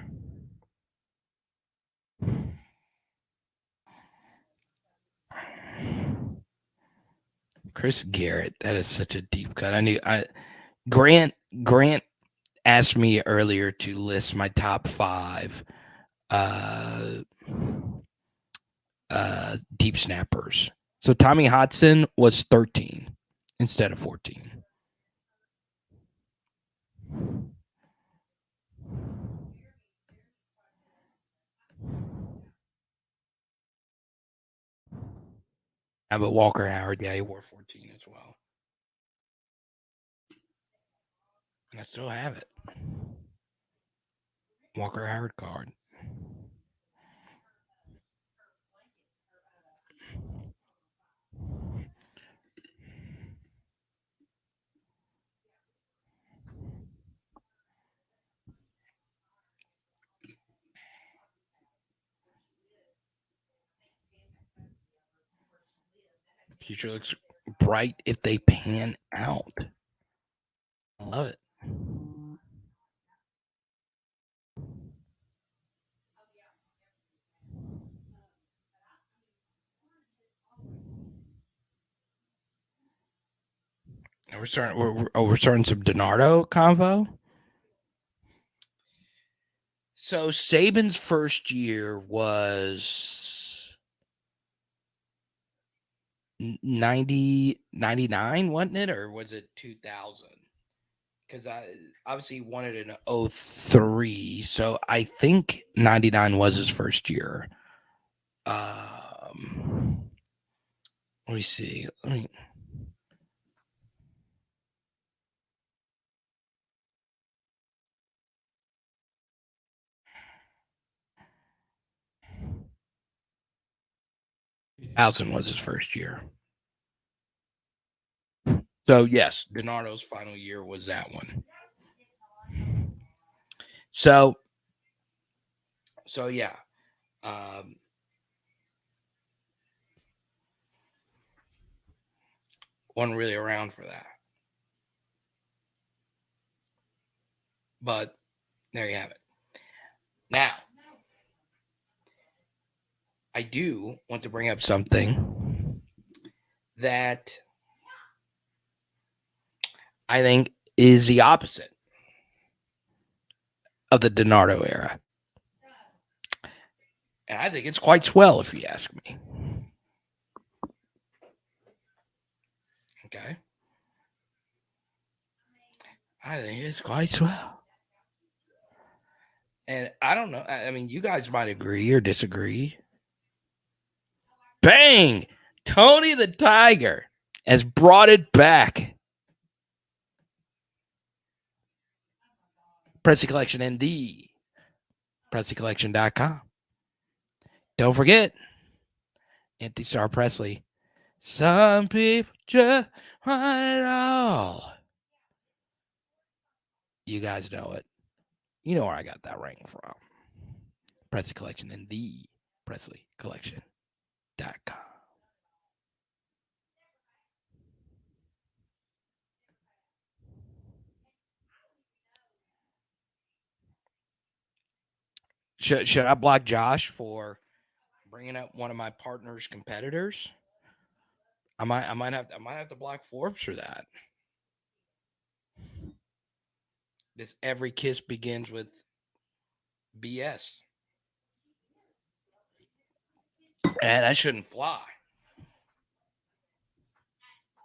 Chris Garrett. That is such a deep cut. Grant asked me earlier to list my top 5 uh deep snappers. So Tommy Hodson was 13 instead of 14. How about Walker Howard? Yeah, he wore 14 as well. And I still have it. Walker Howard card. Future looks bright if they pan out. I love it. And we're starting some Donardo convo. So Saban's first year was 99, wasn't it? Or was it 2000? Because I obviously wanted an 03. So I think 99 was his first year. Let me see. Alson was his first year. So, yes, DiNardo's final year was that one. So yeah. Wasn't really around for that. But there you have it. Now, I do want to bring up something that I think is the opposite of the DiNardo era. And I think it's quite swell, if you ask me. Okay. I think it's quite swell. And I don't know. I mean, you guys might agree or disagree. Bang! Tony the Tiger has brought it back. Pressy Collection and the PressyCollection.com. Don't forget, Anthony Starr Presley. Some people just want it all. You guys know it. You know where I got that ring from. Pressy Collection and the PressyCollection.com. Should I block Josh for bringing up one of my partner's competitors? I might have to block Forbes for that. This every kiss begins with BS. And that shouldn't fly.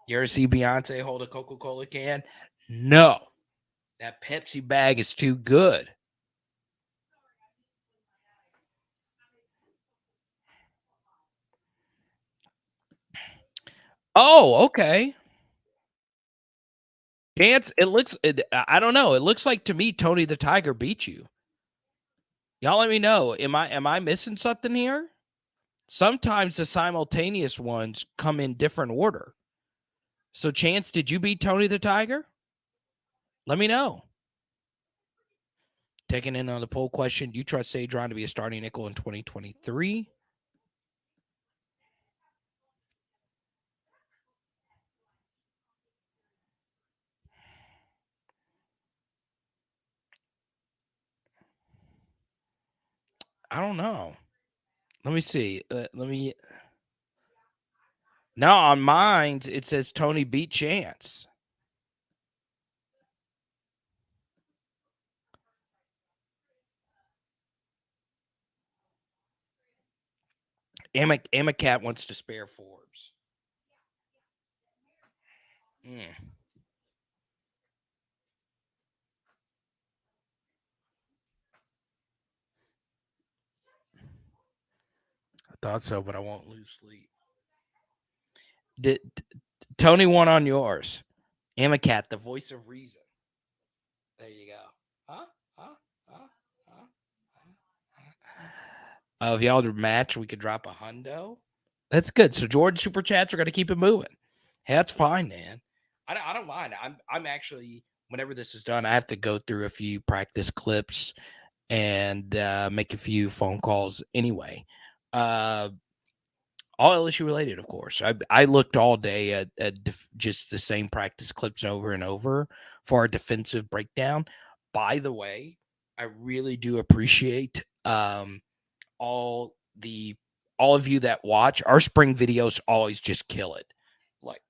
You ever see Beyonce hold a Coca-Cola can? No. That Pepsi bag is too good. Oh, okay. Chance, I don't know. It looks like to me Tony the Tiger beat you. Y'all let me know. Am I missing something here? Sometimes the simultaneous ones come in different order. So, Chance, did you beat Tony the Tiger? Let me know. Taking in on the poll question, do you trust Sadron to be a starting nickel in 2023? I don't know. Let me see. No, on mine, it says Tony beat Chance. Amacat wants to spare Forbes. I thought so, but I won't lose sleep. Did Tony won on yours? Amacat, the voice of reason. There you go. If y'all to match, we could drop a hundo. That's good. So George super chats are going to keep it moving. Hey, that's fine, man. I don't mind. I'm actually, whenever this is done, I have to go through a few practice clips and make a few phone calls anyway. All LSU related, of course. I looked all day at just the same practice clips over and over for our defensive breakdown. By the way, I really do appreciate all of you that watch. Our spring videos always just kill it. Like,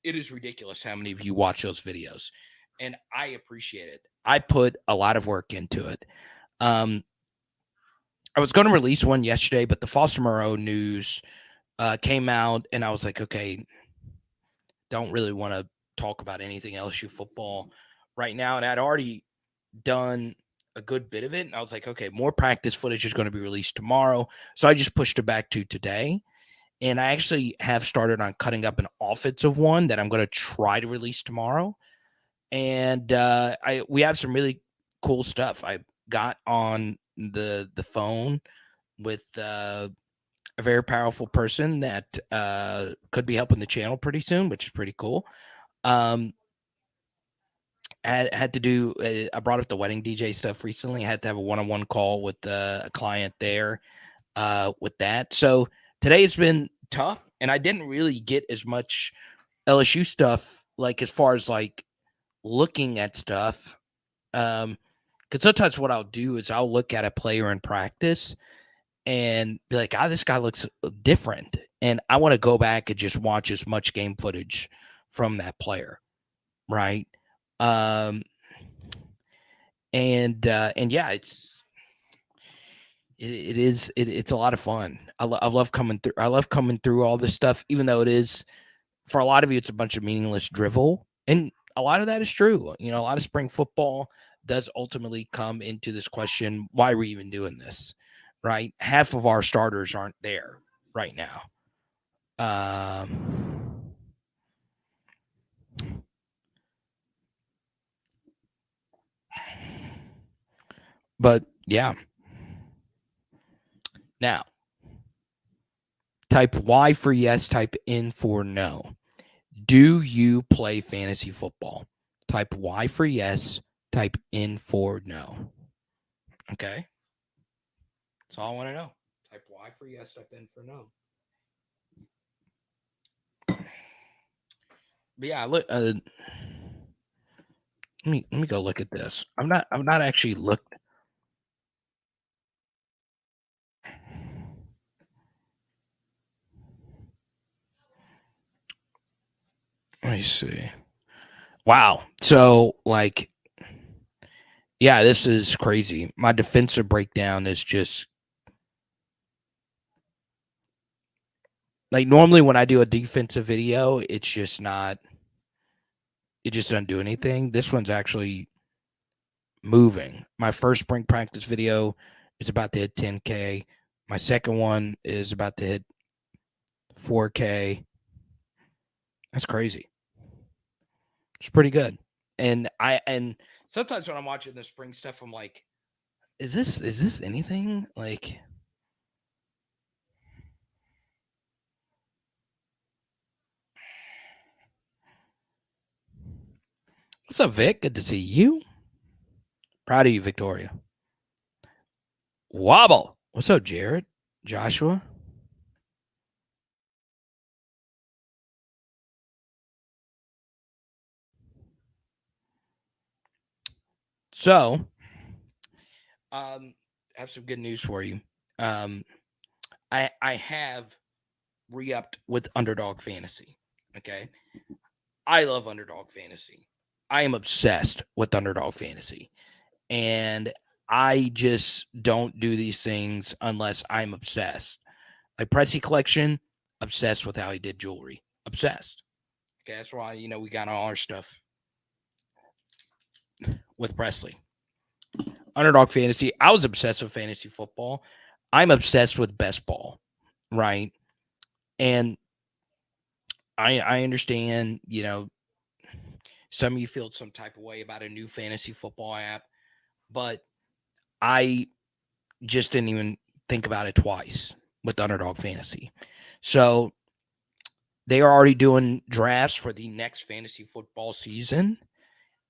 it is ridiculous how many of you watch those videos, and I appreciate it. I put a lot of work into it. I was going to release one yesterday, but the Foster Moreau news came out, and I was like, okay, don't really want to talk about anything LSU football right now. And I'd already done a good bit of it, and I was like, okay, more practice footage is going to be released tomorrow. So I just pushed it back to today. And I actually have started on cutting up an offensive one that I'm going to try to release tomorrow. And we have some really cool stuff. I got on the phone with a very powerful person that could be helping the channel pretty soon, which is pretty cool. Had to do. I brought up the wedding DJ stuff recently. I had to have a one-on-one call with a client there with that. So today has been tough, and I didn't really get as much LSU stuff, like as far as like looking at stuff. Because sometimes what I'll do is I'll look at a player in practice and be like, this guy looks different. And I want to go back and just watch as much game footage from that player. Right. And yeah, it's a lot of fun. I love coming through. I love coming through all this stuff, even though it is, for a lot of you, it's a bunch of meaningless drivel. And a lot of that is true. A lot of spring football does ultimately come into this question, why are we even doing this? Right? Half of our starters aren't there right now. But yeah. Now, type Y for yes, type N for no. Do you play fantasy football? Type Y for yes, type N for no. Okay. That's all I want to know. Type Y for yes, type N for no. But yeah, look. Let me go look at this. I've not actually looked. Let me see. Wow. So like, yeah, this is crazy. My defensive breakdown is just like, normally when I do a defensive video, it's just not. It just doesn't do anything. This one's actually moving. My first spring practice video is about to hit 10K. My second one is about to hit 4K. That's crazy. It's pretty good. And sometimes when I'm watching the spring stuff, I'm like, is this anything? Like, what's up, Vic? Good to see you. Proud of you, Victoria. Wobble. What's up, Jared? Joshua? So, I have some good news for you. I have re-upped with Underdog Fantasy. Okay. I love Underdog Fantasy. I am obsessed with Underdog Fantasy. And I just don't do these things unless I'm obsessed. Like Pressy Collection, obsessed with how he did jewelry. Obsessed. Okay, that's why, we got all our stuff with Presley. Underdog Fantasy, I was obsessed with fantasy football. I'm obsessed with best ball, right? And I understand, some of you feel some type of way about a new fantasy football app, but I just didn't even think about it twice with Underdog Fantasy. So they are already doing drafts for the next fantasy football season,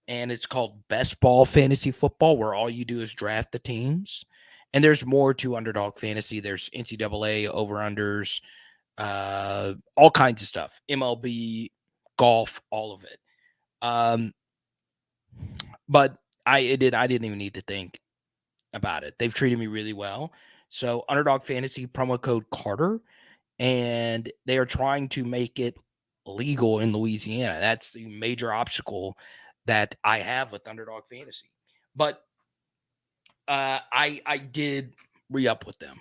and it's called Best Ball Fantasy Football, where all you do is draft the teams. And there's more to Underdog Fantasy. There's NCAA over-unders, all kinds of stuff, MLB, golf, all of it. But I didn't even need to think about it. They've treated me really well. So Underdog Fantasy, promo code Carter, and they are trying to make it legal in Louisiana. That's the major obstacle that I have with Underdog Fantasy. But I did re-up with them.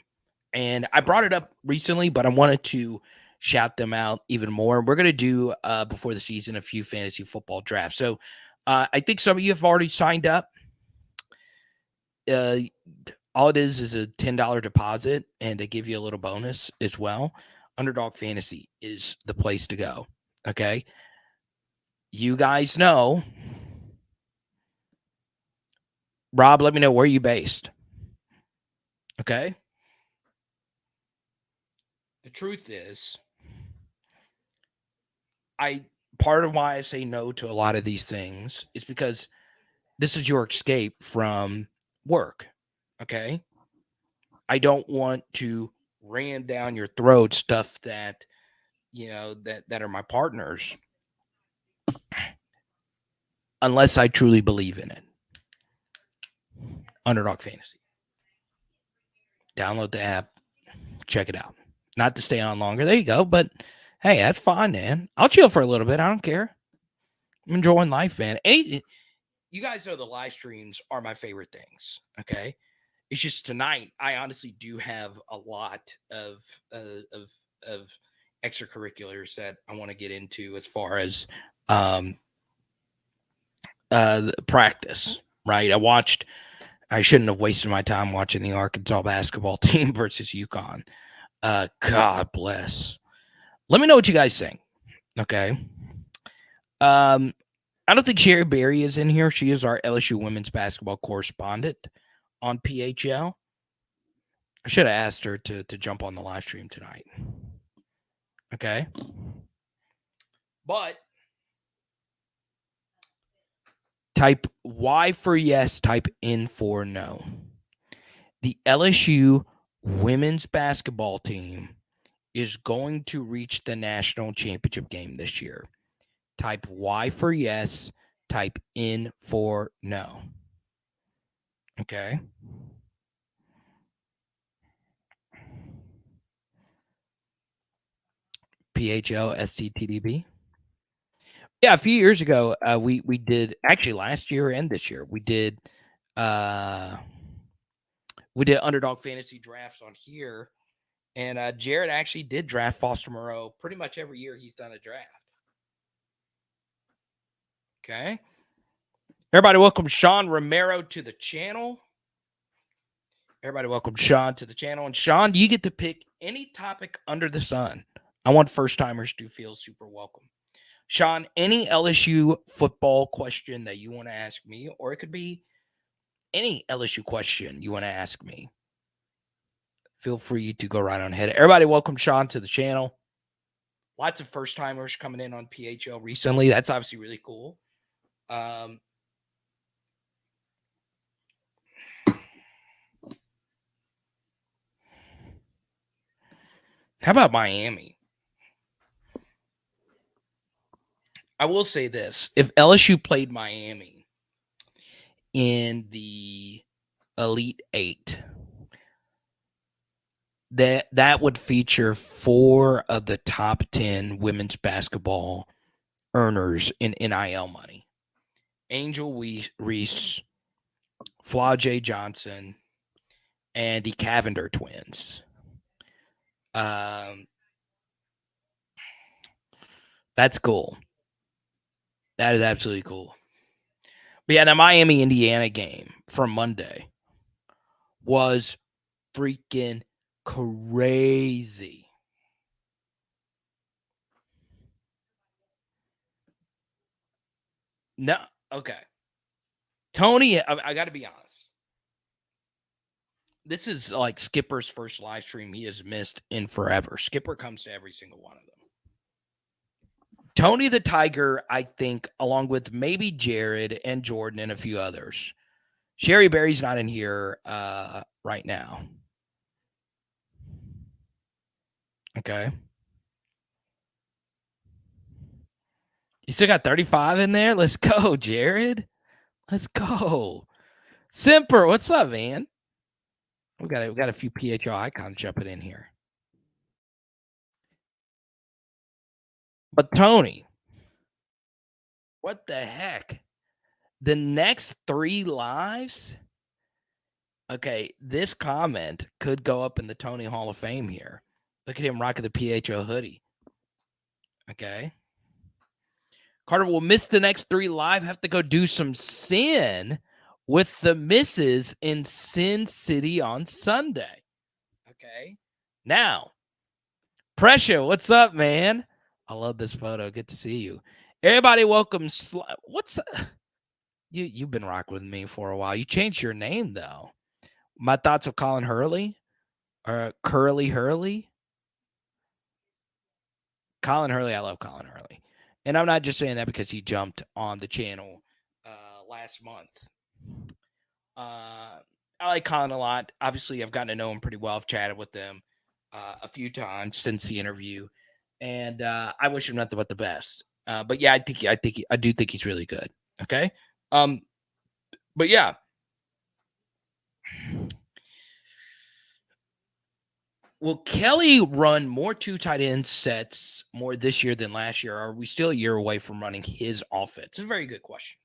And I brought it up recently, but I wanted to shout them out even more. We're going to do, before the season, a few fantasy football drafts. So I think some of you have already signed up. All it is a $10 deposit, and they give you a little bonus as well. Underdog Fantasy is the place to go. Okay. You guys know. Rob, let me know where you based. Okay. the truth is, part of why I say no to a lot of these things is because this is your escape from work. Okay. I don't want to ram down your throat stuff that, that are my partners unless I truly believe in it. Underdog Fantasy. Download the app. Check it out. Not to stay on longer. There you go. But hey, that's fine, man. I'll chill for a little bit. I don't care. I'm enjoying life, man. You guys know the live streams are my favorite things. Okay. It's just tonight, I honestly do have a lot of extracurriculars that I want to get into as far as practice, right? I shouldn't have wasted my time watching the Arkansas basketball team versus UConn. God bless. Let me know what you guys think. Okay. I don't think Sherry Berry is in here. She is our LSU women's basketball correspondent on PHL. I should have asked her to jump on the live stream tonight. Okay. But type Y for yes, type N for no. The LSU women's basketball team is going to reach the national championship game this year. Type Y for yes, type N for no. Okay. PHL STTDB. Yeah, a few years ago, we did, actually last year and this year, we did underdog fantasy drafts on here, and Jared actually did draft Foster Moreau pretty much every year he's done a draft. Okay. Everybody welcome Sean Romero to the channel. Everybody welcome Sean to the channel. And Sean, you get to pick any topic under the sun. I want first-timers to feel super welcome. Sean, any LSU football question that you want to ask me, or it could be any LSU question you want to ask me, feel free to go right on ahead. Everybody welcome Sean to the channel. Lots of first-timers coming in on PHL recently. That's obviously really cool. How about Miami? I will say this. If LSU played Miami in the Elite Eight, that would feature 4 of the top 10 women's basketball earners in NIL money. Angel Reese, Flau'jae Johnson, and the Cavender twins. That's cool. That is absolutely cool. But yeah, the Miami, Indiana game from Monday was freaking crazy. No, okay. Tony, I got to be honest. This is like Skipper's first live stream he has missed in forever. Skipper comes to every single one of them. Tony the Tiger, I think, along with maybe Jared and Jordan and a few others. Sherry Berry's not in here right now. Okay. You still got 35 in there? Let's go, Jared. Let's go. Simper, what's up, man? We got a few PHL icons jumping in here. But Tony, what the heck? The next 3 lives? Okay, this comment could go up in the Tony Hall of Fame here. Look at him rocking the PHO hoodie. Okay. Carter will miss the next 3 live, have to go do some sin with the misses in Sin City on Sunday. Okay. Now, Pressure, what's up, man? I love this photo. Good to see you. Everybody welcome. What's you've been rocking with me for a while. You changed your name, though. My thoughts of Colin Hurley or Curly Hurley. Colin Hurley, I love Colin Hurley. And I'm not just saying that because he jumped on the channel last month. I like Colin a lot. Obviously, I've gotten to know him pretty well. I've chatted with him a few times since the interview, and I wish him nothing but the best. But yeah, I do think he's really good. Okay. But yeah. Will Kelly run more two tight end sets more this year than last year? Or are we still a year away from running his offense? It's a very good question.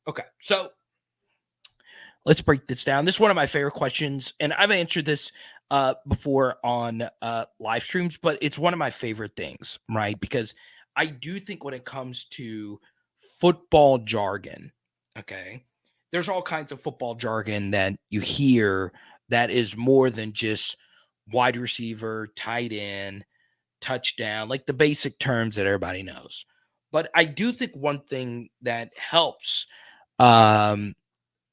Okay, so let's break this down. This is one of my favorite questions, and I've answered this before on live streams, but it's one of my favorite things, right? Because I do think when it comes to football jargon, okay, there's all kinds of football jargon that you hear that is more than just wide receiver, tight end, touchdown, like the basic terms that everybody knows. But I do think one thing that helps um,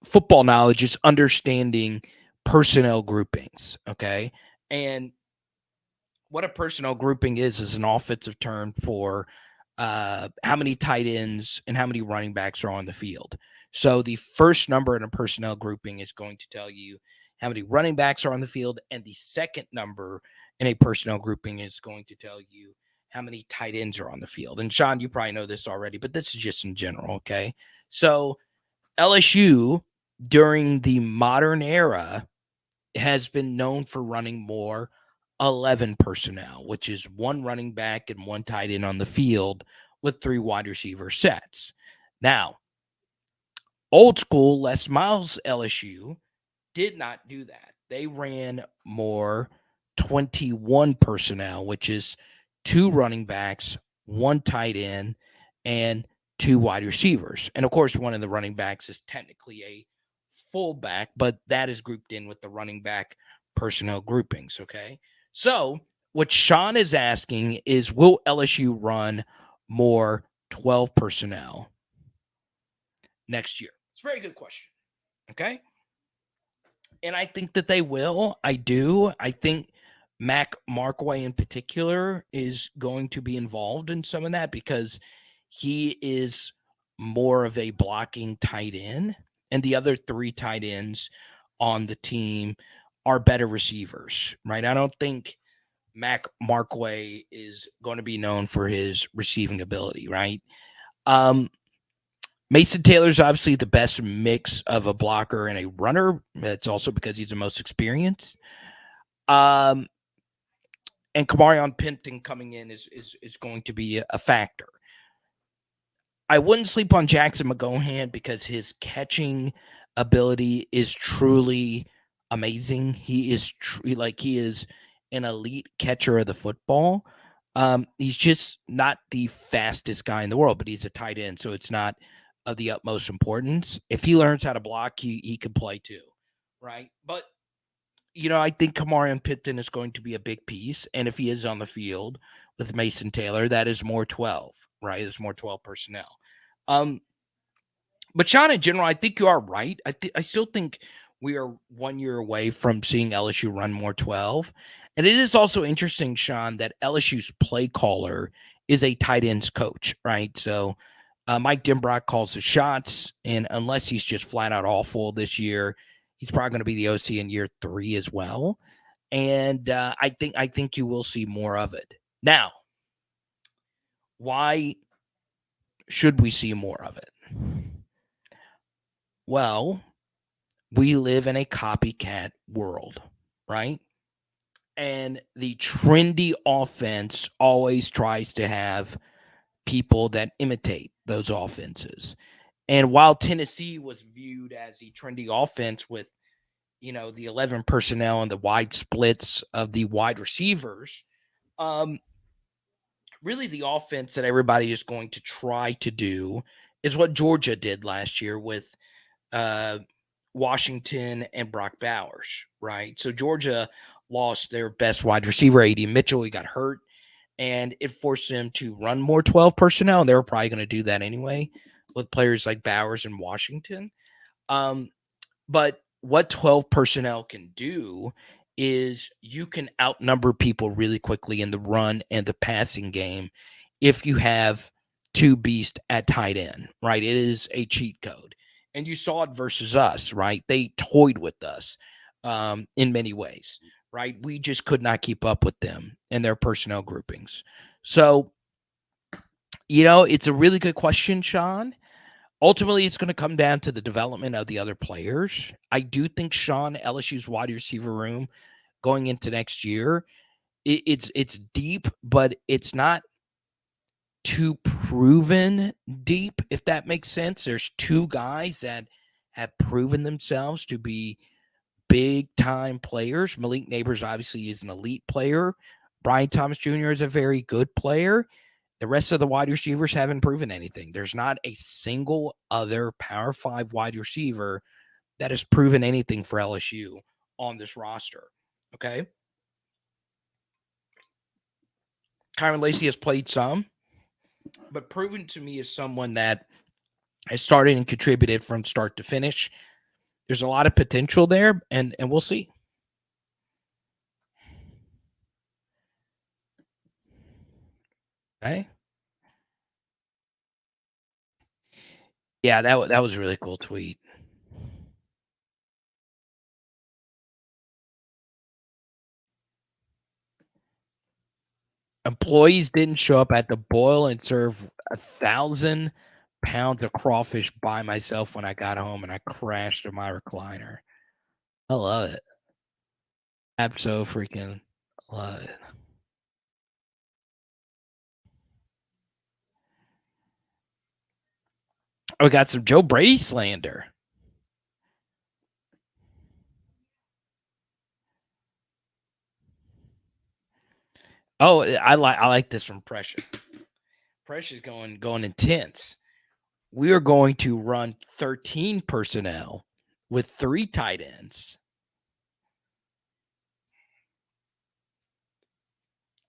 football knowledge is understanding personnel groupings. Okay. And what a personnel grouping is an offensive term for how many tight ends and how many running backs are on the field. So the first number in a personnel grouping is going to tell you how many running backs are on the field, and the second number in a personnel grouping is going to tell you how many tight ends are on the field. And Sean, you probably know this already, but this is just in general. Okay. So LSU during the modern era has been known for running more 11 personnel, which is one running back and one tight end on the field with three wide receiver sets. Now, old school Les Miles LSU did not do that. They ran more 21 personnel, which is two running backs, one tight end, and two wide receivers. And of course, one of the running backs is technically a fullback, but that is grouped in with the running back personnel groupings. Okay. So, what Sean is asking is, will LSU run more 12 personnel next year? It's a very good question. Okay. And I think that they will. I do. I think Mac Markway in particular is going to be involved in some of that because he is more of a blocking tight end, and the other three tight ends on the team are better receivers, right? I don't think Mac Markway is going to be known for his receiving ability, right? Mason Taylor's obviously the best mix of a blocker and a runner. It's also because he's the most experienced. And Kamarion Pimpton coming in is going to be a factor. I wouldn't sleep on Jackson McGohan because his catching ability is truly amazing. He is he is an elite catcher of the football. He's just not the fastest guy in the world, but he's a tight end, so it's not of the utmost importance. If he learns how to block, he could play too, right? But I think Kamarion Pimpton is going to be a big piece, and if he is on the field with Mason Taylor, that is more 12, right? It's more 12 personnel. But Sean, in general, I think you are right. I still think we are 1 year away from seeing LSU run more 12. And it is also interesting, Sean, that LSU's play caller is a tight ends coach, right? So Mike Dimbrock calls the shots, and unless he's just flat out awful this year, he's probably going to be the OC in year 3 as well. And I think you will see more of it. Now, why should we see more of it? Well, we live in a copycat world, right? And the trendy offense always tries to have people that imitate those offenses. And while Tennessee was viewed as a trendy offense with, the 11 personnel and the wide splits of the wide receivers, really the offense that everybody is going to try to do is what Georgia did last year with Washington and Brock Bowers, right? So Georgia lost their best wide receiver, A.D. Mitchell. He got hurt, and it forced them to run more 12 personnel, and they were probably going to do that anyway with players like Bowers and Washington. But what 12 personnel can do is you can outnumber people really quickly in the run and the passing game if you have two beasts at tight end, right? It is a cheat code. And you saw it versus us, right? They toyed with us in many ways, right? We just could not keep up with them and their personnel groupings. So, it's a really good question, Sean. Ultimately, it's going to come down to the development of the other players. I do think Sean, LSU's wide receiver room going into next year, it's deep, but it's not too proven deep, if that makes sense. There's two guys that have proven themselves to be big time players. Malik Neighbors obviously is an elite player. Brian Thomas Jr. is a very good player. The rest of the wide receivers haven't proven anything. There's not a single other Power 5 wide receiver that has proven anything for LSU on this roster. Okay. Kyron Lacy has played some, but proven to me as someone that has started and contributed from start to finish. There's a lot of potential there, and we'll see. Okay. Yeah, that was a really cool tweet. Employees didn't show up at the boil and serve 1,000 pounds of crawfish by myself when I got home, and I crashed in my recliner. I love it. Freaking love it. We got some Joe Brady slander. Oh, I like this from Pressure. Pressure's going intense. We are going to run 13 personnel with 3 tight ends.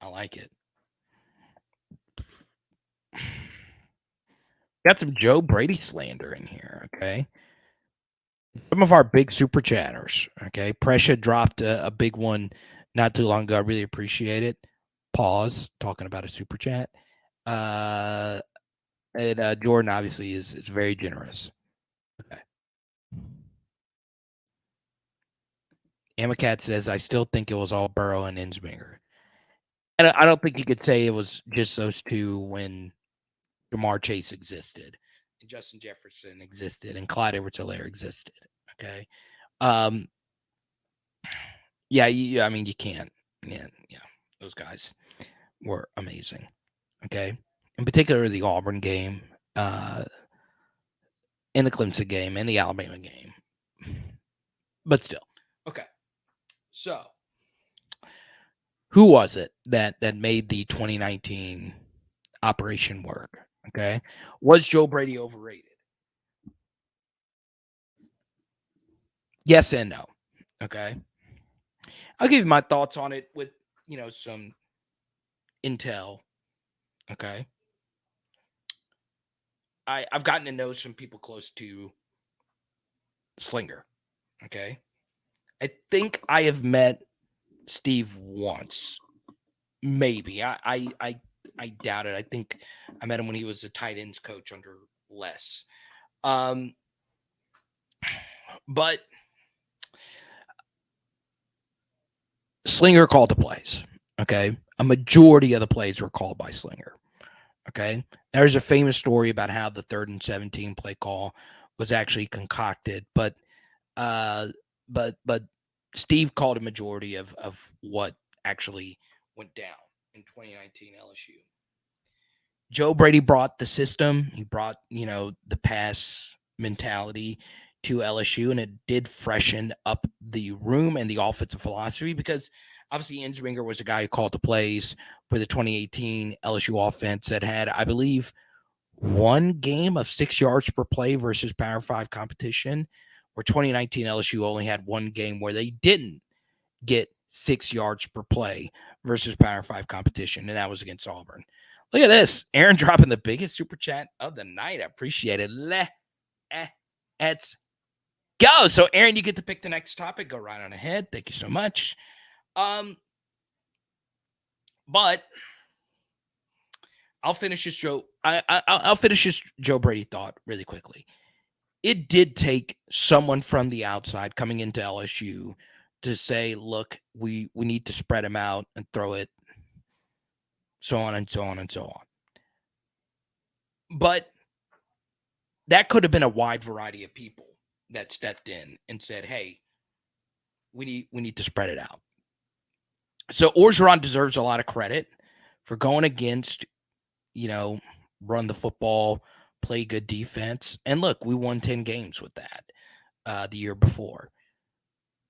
I like it. Got some Joe Brady slander in here, okay? Some of our big super chatters, okay? Pressure dropped a big one not too long ago. I really appreciate it. Pause, talking about a super chat. And Jordan obviously is very generous. Okay. Amacat says, I still think it was all Burrow and Insminger. And I don't think you could say it was just those two when Jamar Chase existed and Justin Jefferson existed and Clyde Edwards-Helaire existed. Okay. Yeah, I mean, you can't. Yeah. Those guys were amazing. Okay. In particular, the Auburn game, and the Clemson game, and the Alabama game. But still. Okay. So, who was it that made the 2019 operation work? Okay. Was Joe Brady overrated? Yes and no. Okay. I'll give you my thoughts on it with, some intel. Okay. I've gotten to know some people close to Slinger. Okay. I think I have met Steve once. Maybe. I doubt it. I think I met him when he was a tight ends coach under Les. But Slinger called the plays. Okay. A majority of the plays were called by Slinger. Okay. There's a famous story about how the 3rd and 17 play call was actually concocted, but Steve called a majority of what actually went down in 2019 LSU. Joe Brady brought the system. He brought, the pass mentality to LSU, and it did freshen up the room and the offensive philosophy because obviously Insminger was a guy who called the plays for the 2018 LSU offense that had, I believe, one game of 6 yards per play versus Power 5 competition, where 2019 LSU only had one game where they didn't get 6 yards per play versus Power 5 competition, and that was against Auburn. Look at this. Aaron dropping the biggest super chat of the night. I appreciate it. Let's go. So, Aaron, you get to pick the next topic. Go right on ahead. Thank you so much. But I'll finish this I'll finish this Joe Brady thought really quickly. It did take someone from the outside coming into LSU to say, look, we need to spread him out and throw it, so on and so on and so on. But that could have been a wide variety of people that stepped in and said, hey, we need to spread it out. So Orgeron deserves a lot of credit for going against, run the football, play good defense. And look, we won 10 games with that the year before.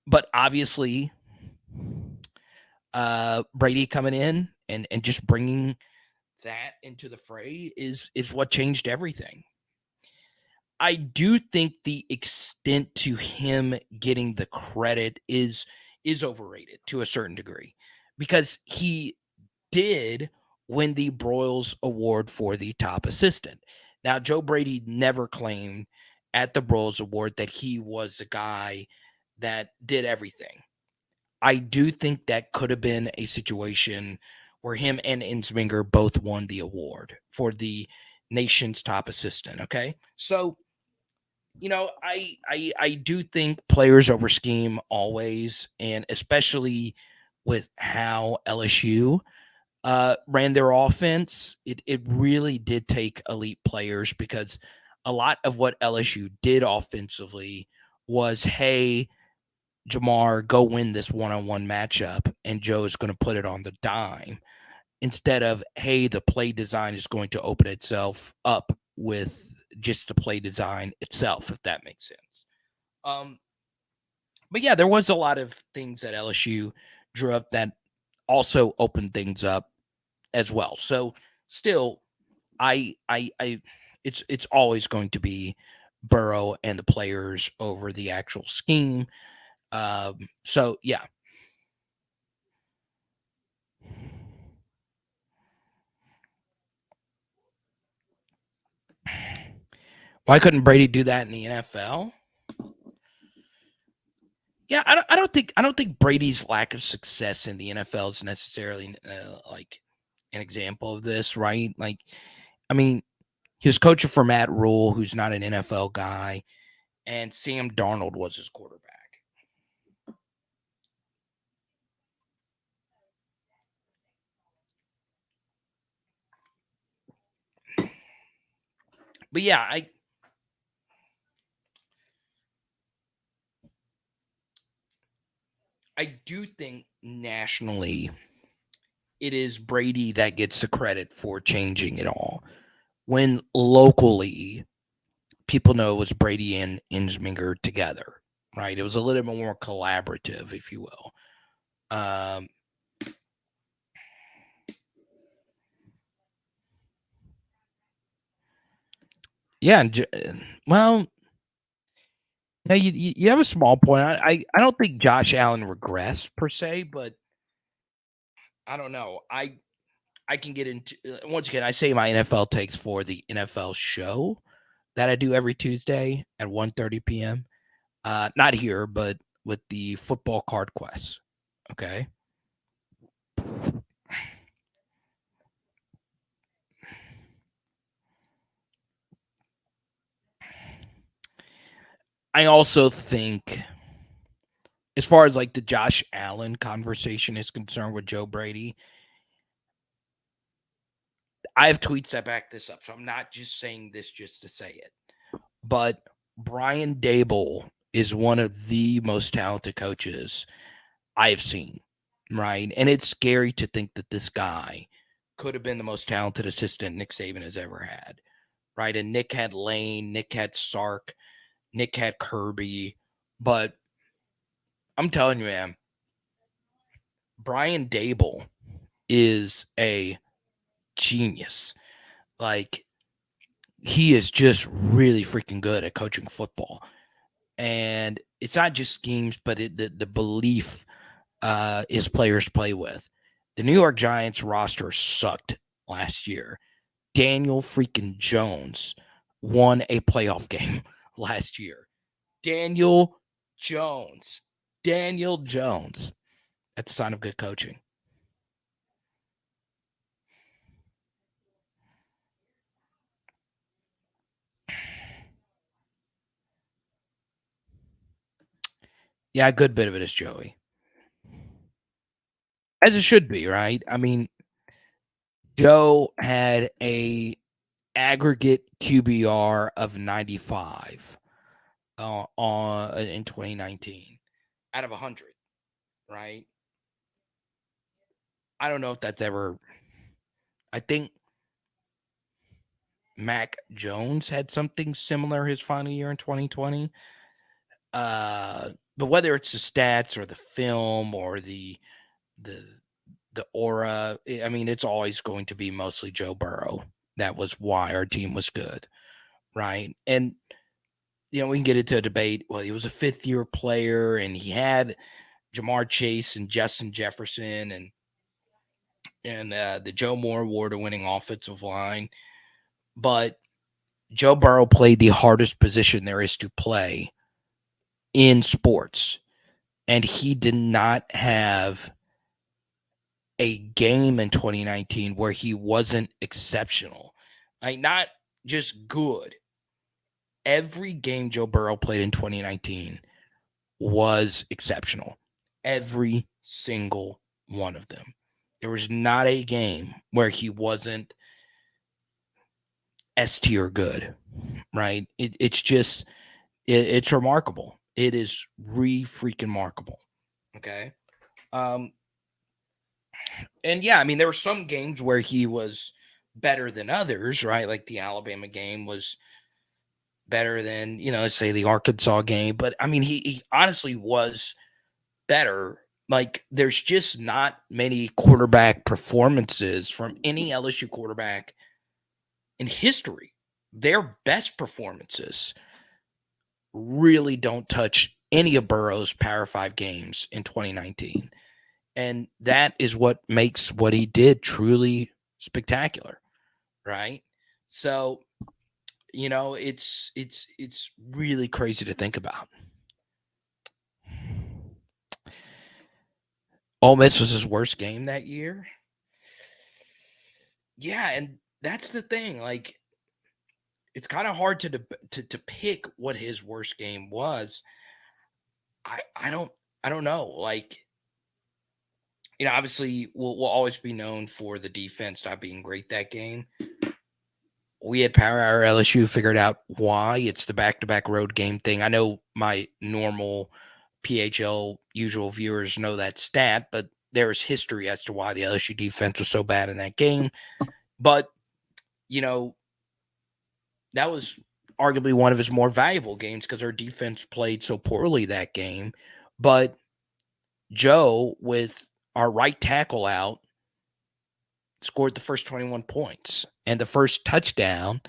But obviously, Brady coming in and just bringing that into the fray is what changed everything. I do think the extent to him getting the credit is overrated to a certain degree, because he did win the Broyles Award for the top assistant. Now, Joe Brady never claimed at the Broyles Award that he was the guy that did everything. I do think that could have been a situation where him and Insminger both won the award for the nation's top assistant. Okay. So, I do think players over scheme always, and especially with how LSU ran their offense, it really did take elite players, because a lot of what LSU did offensively was, hey, Jamar, go win this one-on-one matchup, and Joe is going to put it on the dime, instead of, hey, the play design is going to open itself up with just the play design itself, if that makes sense. But yeah, there was a lot of things that LSU drew up that also opened things up as well. So still, it's always going to be Burrow and the players over the actual scheme. So yeah. Why couldn't Brady do that in the NFL? Yeah, I don't think Brady's lack of success in the NFL is necessarily like an example of this, right? Like, I mean, he was coaching for Matt Rule, who's not an NFL guy, and Sam Darnold was his quarterback. But yeah, I do think nationally it is Brady that gets the credit for changing it all, when locally people know it was Brady and Insminger together, right? It was a little bit more collaborative, if you will. Yeah, well, yeah, you have a small point. I don't think Josh Allen regressed per se, but I don't know. I can get into, once again, I say my NFL takes for the NFL show that I do every Tuesday at 1:30 p.m. Not here, but with the football card quest. Okay. I also think, as far as like the Josh Allen conversation is concerned with Joe Brady, I have tweets that back this up. So I'm not just saying this just to say it. But Brian Daboll is one of the most talented coaches I've seen, right? And it's scary to think that this guy could have been the most talented assistant Nick Saban has ever had, right? And Nick had Lane, Nick had Sark, Nick had Kirby. But I'm telling you, man, Brian Daboll is a genius. Like, he is just really freaking good at coaching football. And it's not just schemes, but the belief his players play with. The New York Giants roster sucked last year. Daniel freaking Jones won a playoff game last year. Daniel Jones. Daniel Jones. That's a sign of good coaching. Yeah, a good bit of it is Joey. As it should be, right? I mean, Joe had a aggregate QBR of 95 in 2019 out of 100, right? I don't know if that's ever. I think Mac Jones had something similar his final year in 2020. But whether it's the stats or the film or the the aura, I mean, it's always going to be mostly Joe Burrow. That was why our team was good, right? And we can get into a debate. Well, he was a fifth-year player, and he had Jamar Chase and Justin Jefferson and the Joe Moore Award-winning offensive line, but Joe Burrow played the hardest position there is to play in sports, and he did not have a game in 2019 where he wasn't exceptional. Like, not just good. Every game Joe Burrow played in 2019 was exceptional. Every single one of them. There was not a game where he wasn't S tier good, right? It's remarkable. It is freaking remarkable. Okay. Um, and yeah, I mean, there were some games where he was better than others, right? Like the Alabama game was better than, let's say the Arkansas game. But I mean, he honestly was better. Like, there's just not many quarterback performances from any LSU quarterback in history. Their best performances really don't touch any of Burrow's Power 5 games in 2019. And that is what makes what he did truly spectacular, right? So, it's really crazy to think about. Ole Miss was his worst game that year. Yeah, and that's the thing. Like, it's kind of hard to pick what his worst game was. I don't know. Like, obviously we'll always be known for the defense not being great that game. We had Power Hour LSU figured out why. It's the back-to-back road game thing. I know my normal PHL usual viewers know that stat, but there is history as to why the LSU defense was so bad in that game. But, that was arguably one of his more valuable games because our defense played so poorly that game. But Joe, with our right tackle out, scored the first 21 points. And the first touchdown,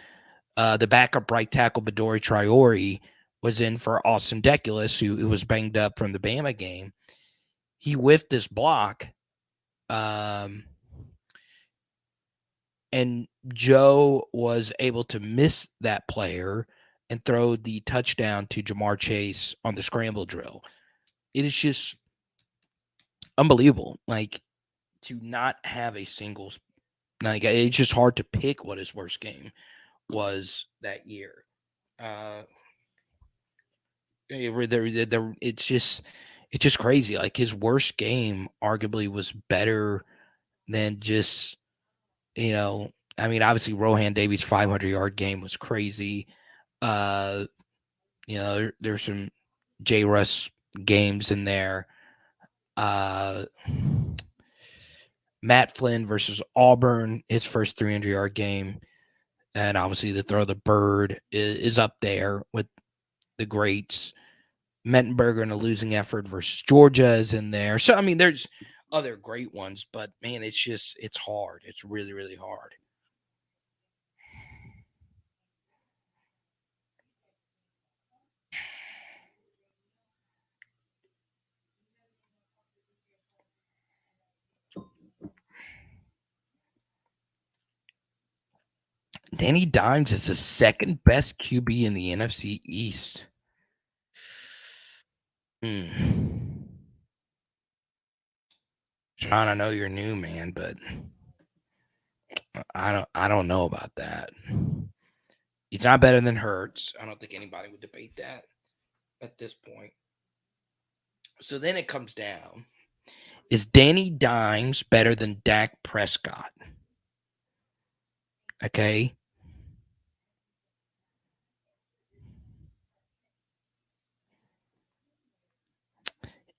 the backup right tackle, Badori Traore, was in for Austin Deculus, who was banged up from the Bama game. He whiffed this block. And Joe was able to miss that player and throw the touchdown to Jamar Chase on the scramble drill. It is just unbelievable. Like, to not have a single, like, it's just hard to pick what his worst game was that year. It's just crazy. Like, his worst game arguably was better than just, I mean, obviously Rohan Davies' 500-yard game was crazy. There's some J. Russ games in there. Matt Flynn versus Auburn, his first 300-yard game. And obviously the throw of the bird is up there with the greats. Mettenberger in a losing effort versus Georgia is in there. So, I mean, there's other great ones, but man, it's hard. It's really, really hard. Danny Dimes is the second best QB in the NFC East. Sean, I know you're new, man, but I don't know about that. He's not better than Hurts. I don't think anybody would debate that at this point. So then it comes down. Is Danny Dimes better than Dak Prescott? Okay.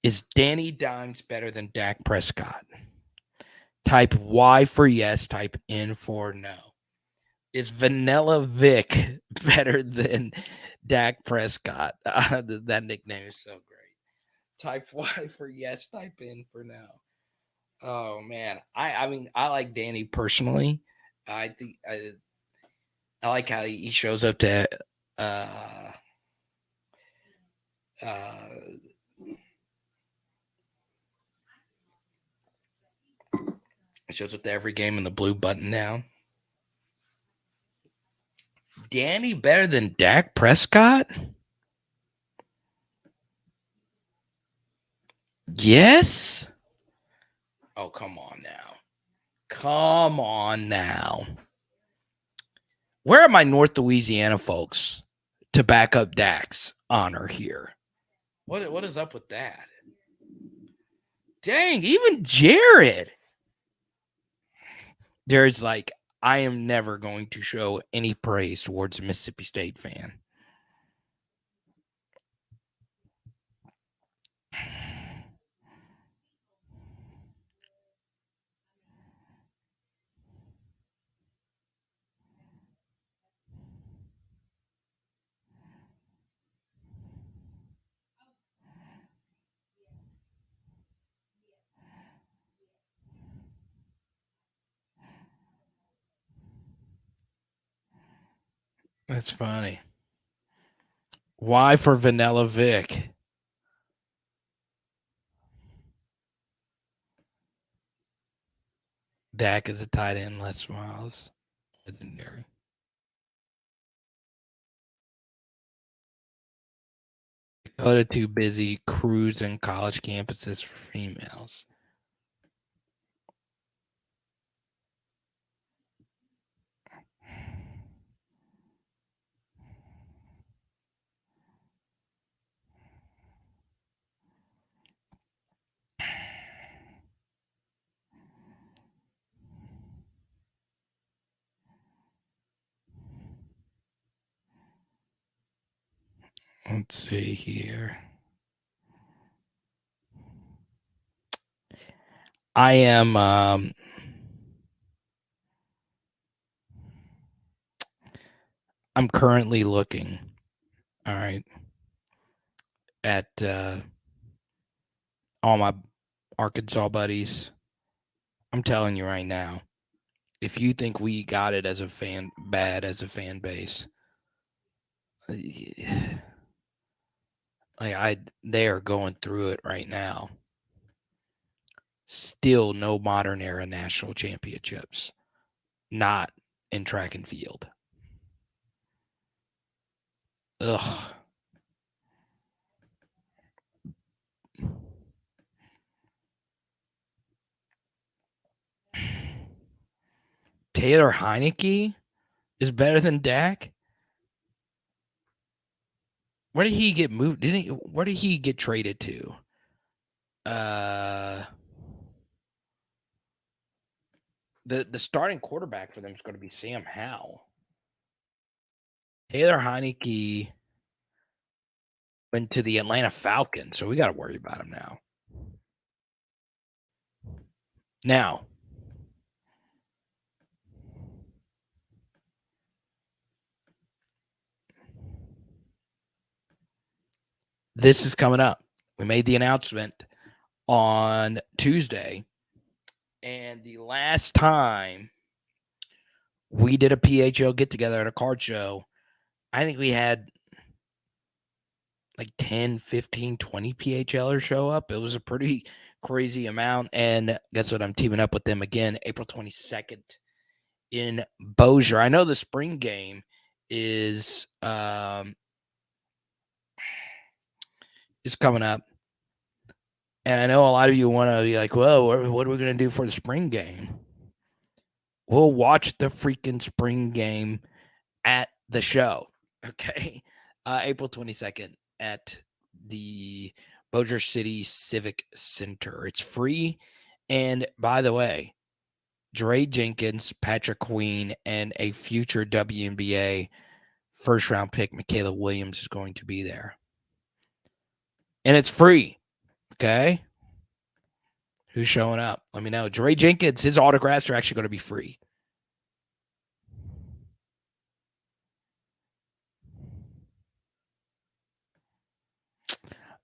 Is Danny Dimes better than Dak Prescott? Type Y for yes, type N for no. Is Vanilla Vic better than Dak Prescott? That nickname is so great. Type Y for yes, type N for no. Oh man, I mean I like Danny personally. I think I like how he shows up to uh he shows up to every game in the blue button down. Danny better than Dak Prescott? Yes. Oh, come on now. Come on now. Where are my North Louisiana folks to back up Dak's honor here? What is up with that? Dang, even Jared. Jared's like, I am never going to show any praise towards a Mississippi State fan. That's funny. Why for Vanilla Vic? Dak is a tight end, Les Miles. Legendary. Dakota too busy cruising college campuses for females. Let's see here. I am I'm currently looking, all right, at all my Arkansas buddies. I'm telling you right now, if you think we got it as a fan base, they are going through it right now. Still no modern era national championships. Not in track and field. Ugh. Taylor Heineke is better than Dak? Where did he get moved? Where did he get traded to? The starting quarterback for them is going to be Sam Howell. Taylor Heineke went to the Atlanta Falcons, so we got to worry about him now. Now, this is coming up. We made the announcement on Tuesday, and the last time we did a PHO get together at a card show, I think we had like 10, 15, 20 PHLers show up. It was a pretty crazy amount. And guess what? I'm teaming up with them again April 22nd in Bossier. I know the spring game is coming up. And I know a lot of you want to be like, well, what are we going to do for the spring game? We'll watch the freaking spring game at the show. Okay. April 22nd at the Bossier City Civic Center. It's free. And by the way, Dre Jenkins, Patrick Queen, and a future WNBA first round pick, Michaela Williams, is going to be there. And it's free. Okay. Who's showing up? Let me know. Dre Jenkins, his autographs are actually going to be free.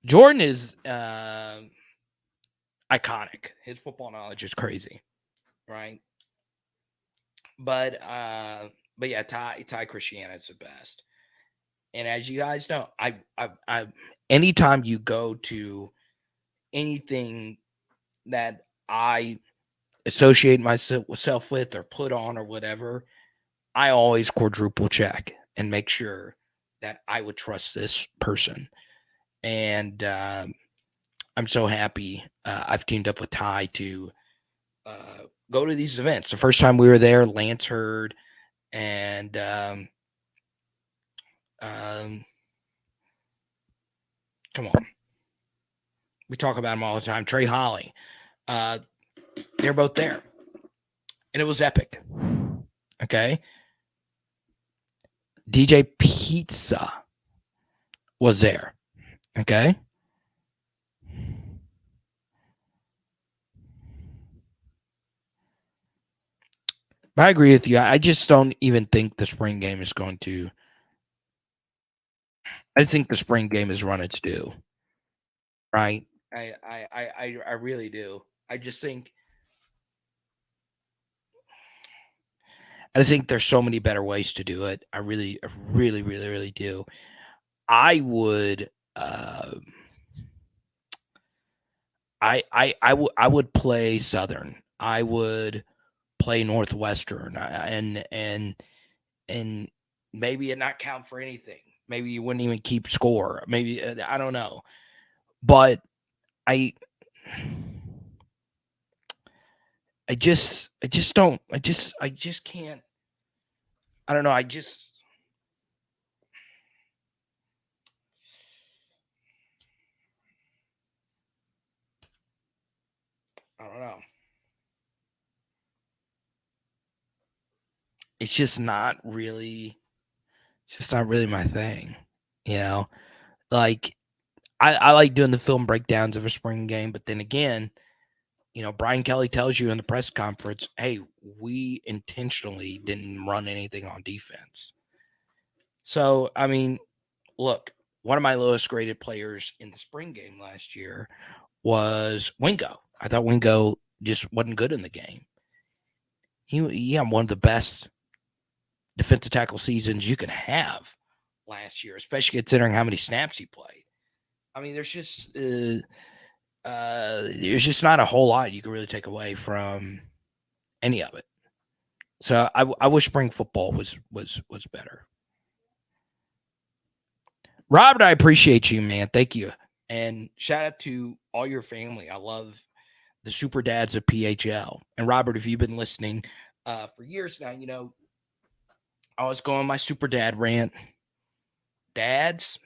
Jordan is iconic. His football knowledge is crazy, right? But yeah, Ty Christiana is the best. And as you guys know, I anytime you go to anything that I associate myself with or put on or whatever, I always quadruple check and make sure that I would trust this person. And I'm so happy I've teamed up with Ty to go to these events. The first time we were there, Lance Hurd and come on, we talk about him all the time. Trey Holly, they're both there, and it was epic. Okay, DJ Pizza was there. Okay. I agree with you. I just don't even think the spring game is going to. I think the spring game is run its due. Right. I really do. I just think there's so many better ways to do it. I really do. I would I would play Southern. I would play Northwestern, and maybe it not count for anything. Maybe you wouldn't even keep score. Maybe I don't know, but I just don't. I just can't. I don't know. I don't know. It's just not really my thing, you know. Like I like doing the film breakdowns of a spring game, but then again, you know, Brian Kelly tells you in the press conference, "Hey, we intentionally didn't run anything on defense." So, I mean, look, one of my lowest graded players in the spring game last year was Wingo. I thought Wingo just wasn't good in the game. He had one of the best defensive tackle seasons you can have last year, especially considering how many snaps he played. I mean, there's just not a whole lot you can really take away from any of it. So I wish spring football was better. Robert, I appreciate you, man. Thank you. And shout out to all your family. I love the super dads of PHL. And Robert, if you've been listening for years now, you know, I was going my super dad rant. Dads,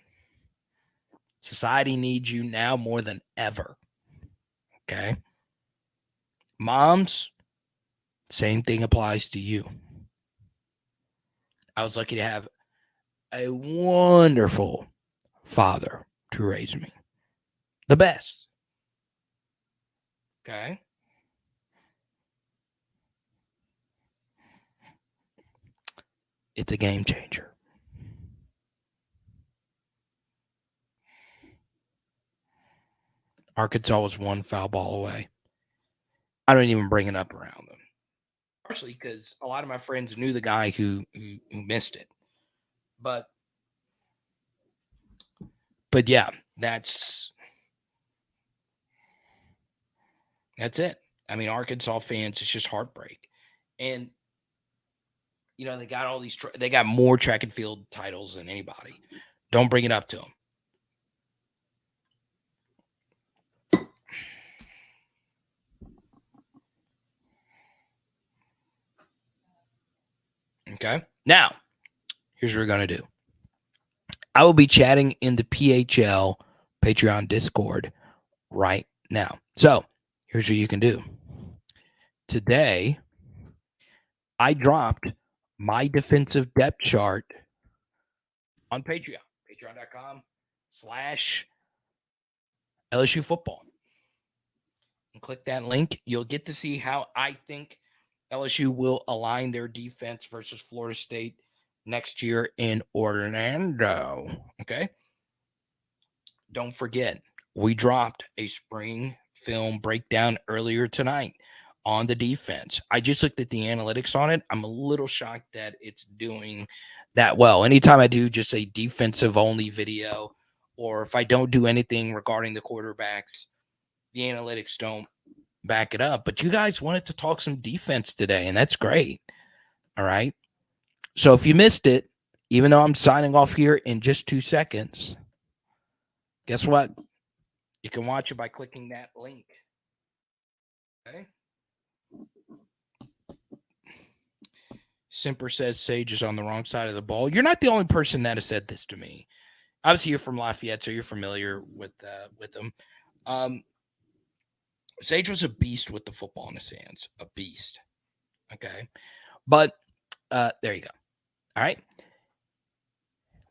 society needs you now more than ever. Okay. Moms, same thing applies to you. I was lucky to have a wonderful father to raise me. The best. Okay. It's a game changer. Arkansas was one foul ball away. I don't even bring it up around them. Partially because a lot of my friends knew the guy who missed it. But yeah, that's it. I mean, Arkansas fans, it's just heartbreak. And you know, they got all these they got more track and field titles than anybody. Don't bring it up to them. Okay. Now, here's what we're going to do. I will be chatting in the PHL Patreon Discord right now. So here's what you can do. Today, I dropped my defensive depth chart on Patreon, patreon.com/LSU football. And click that link. You'll get to see how I think LSU will align their defense versus Florida State next year in Orlando. Okay. Don't forget, we dropped a spring film breakdown earlier tonight on the defense. I just looked at the analytics on it. I'm a little shocked that it's doing that well. Anytime I do just a defensive only video, or if I don't do anything regarding the quarterbacks, the analytics don't back it up. But you guys wanted to talk some defense today, and that's great. All right. So if you missed it, even though I'm signing off here in just 2 seconds, guess what? You can watch it by clicking that link. Okay. Simper says Sage is on the wrong side of the ball. You're not the only person that has said this to me. Obviously, you're from Lafayette, so you're familiar with them. Sage was a beast with the football in his hands. A beast. Okay. But there you go. All right.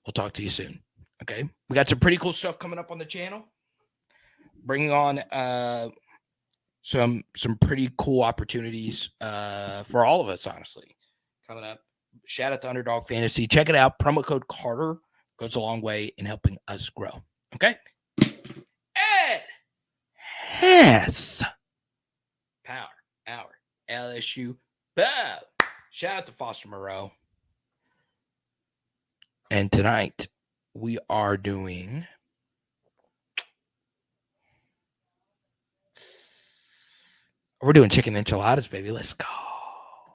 We'll talk to you soon. Okay. We got some pretty cool stuff coming up on the channel. Bringing on some pretty cool opportunities for all of us, honestly, coming up. Shout out to Underdog Fantasy. Check it out. Promo code Carter goes a long way in helping us grow. Okay. Ed Hess. Power Hour. LSU. Bow. Shout out to Foster Moreau. And tonight we are doing chicken enchiladas, baby. Let's go.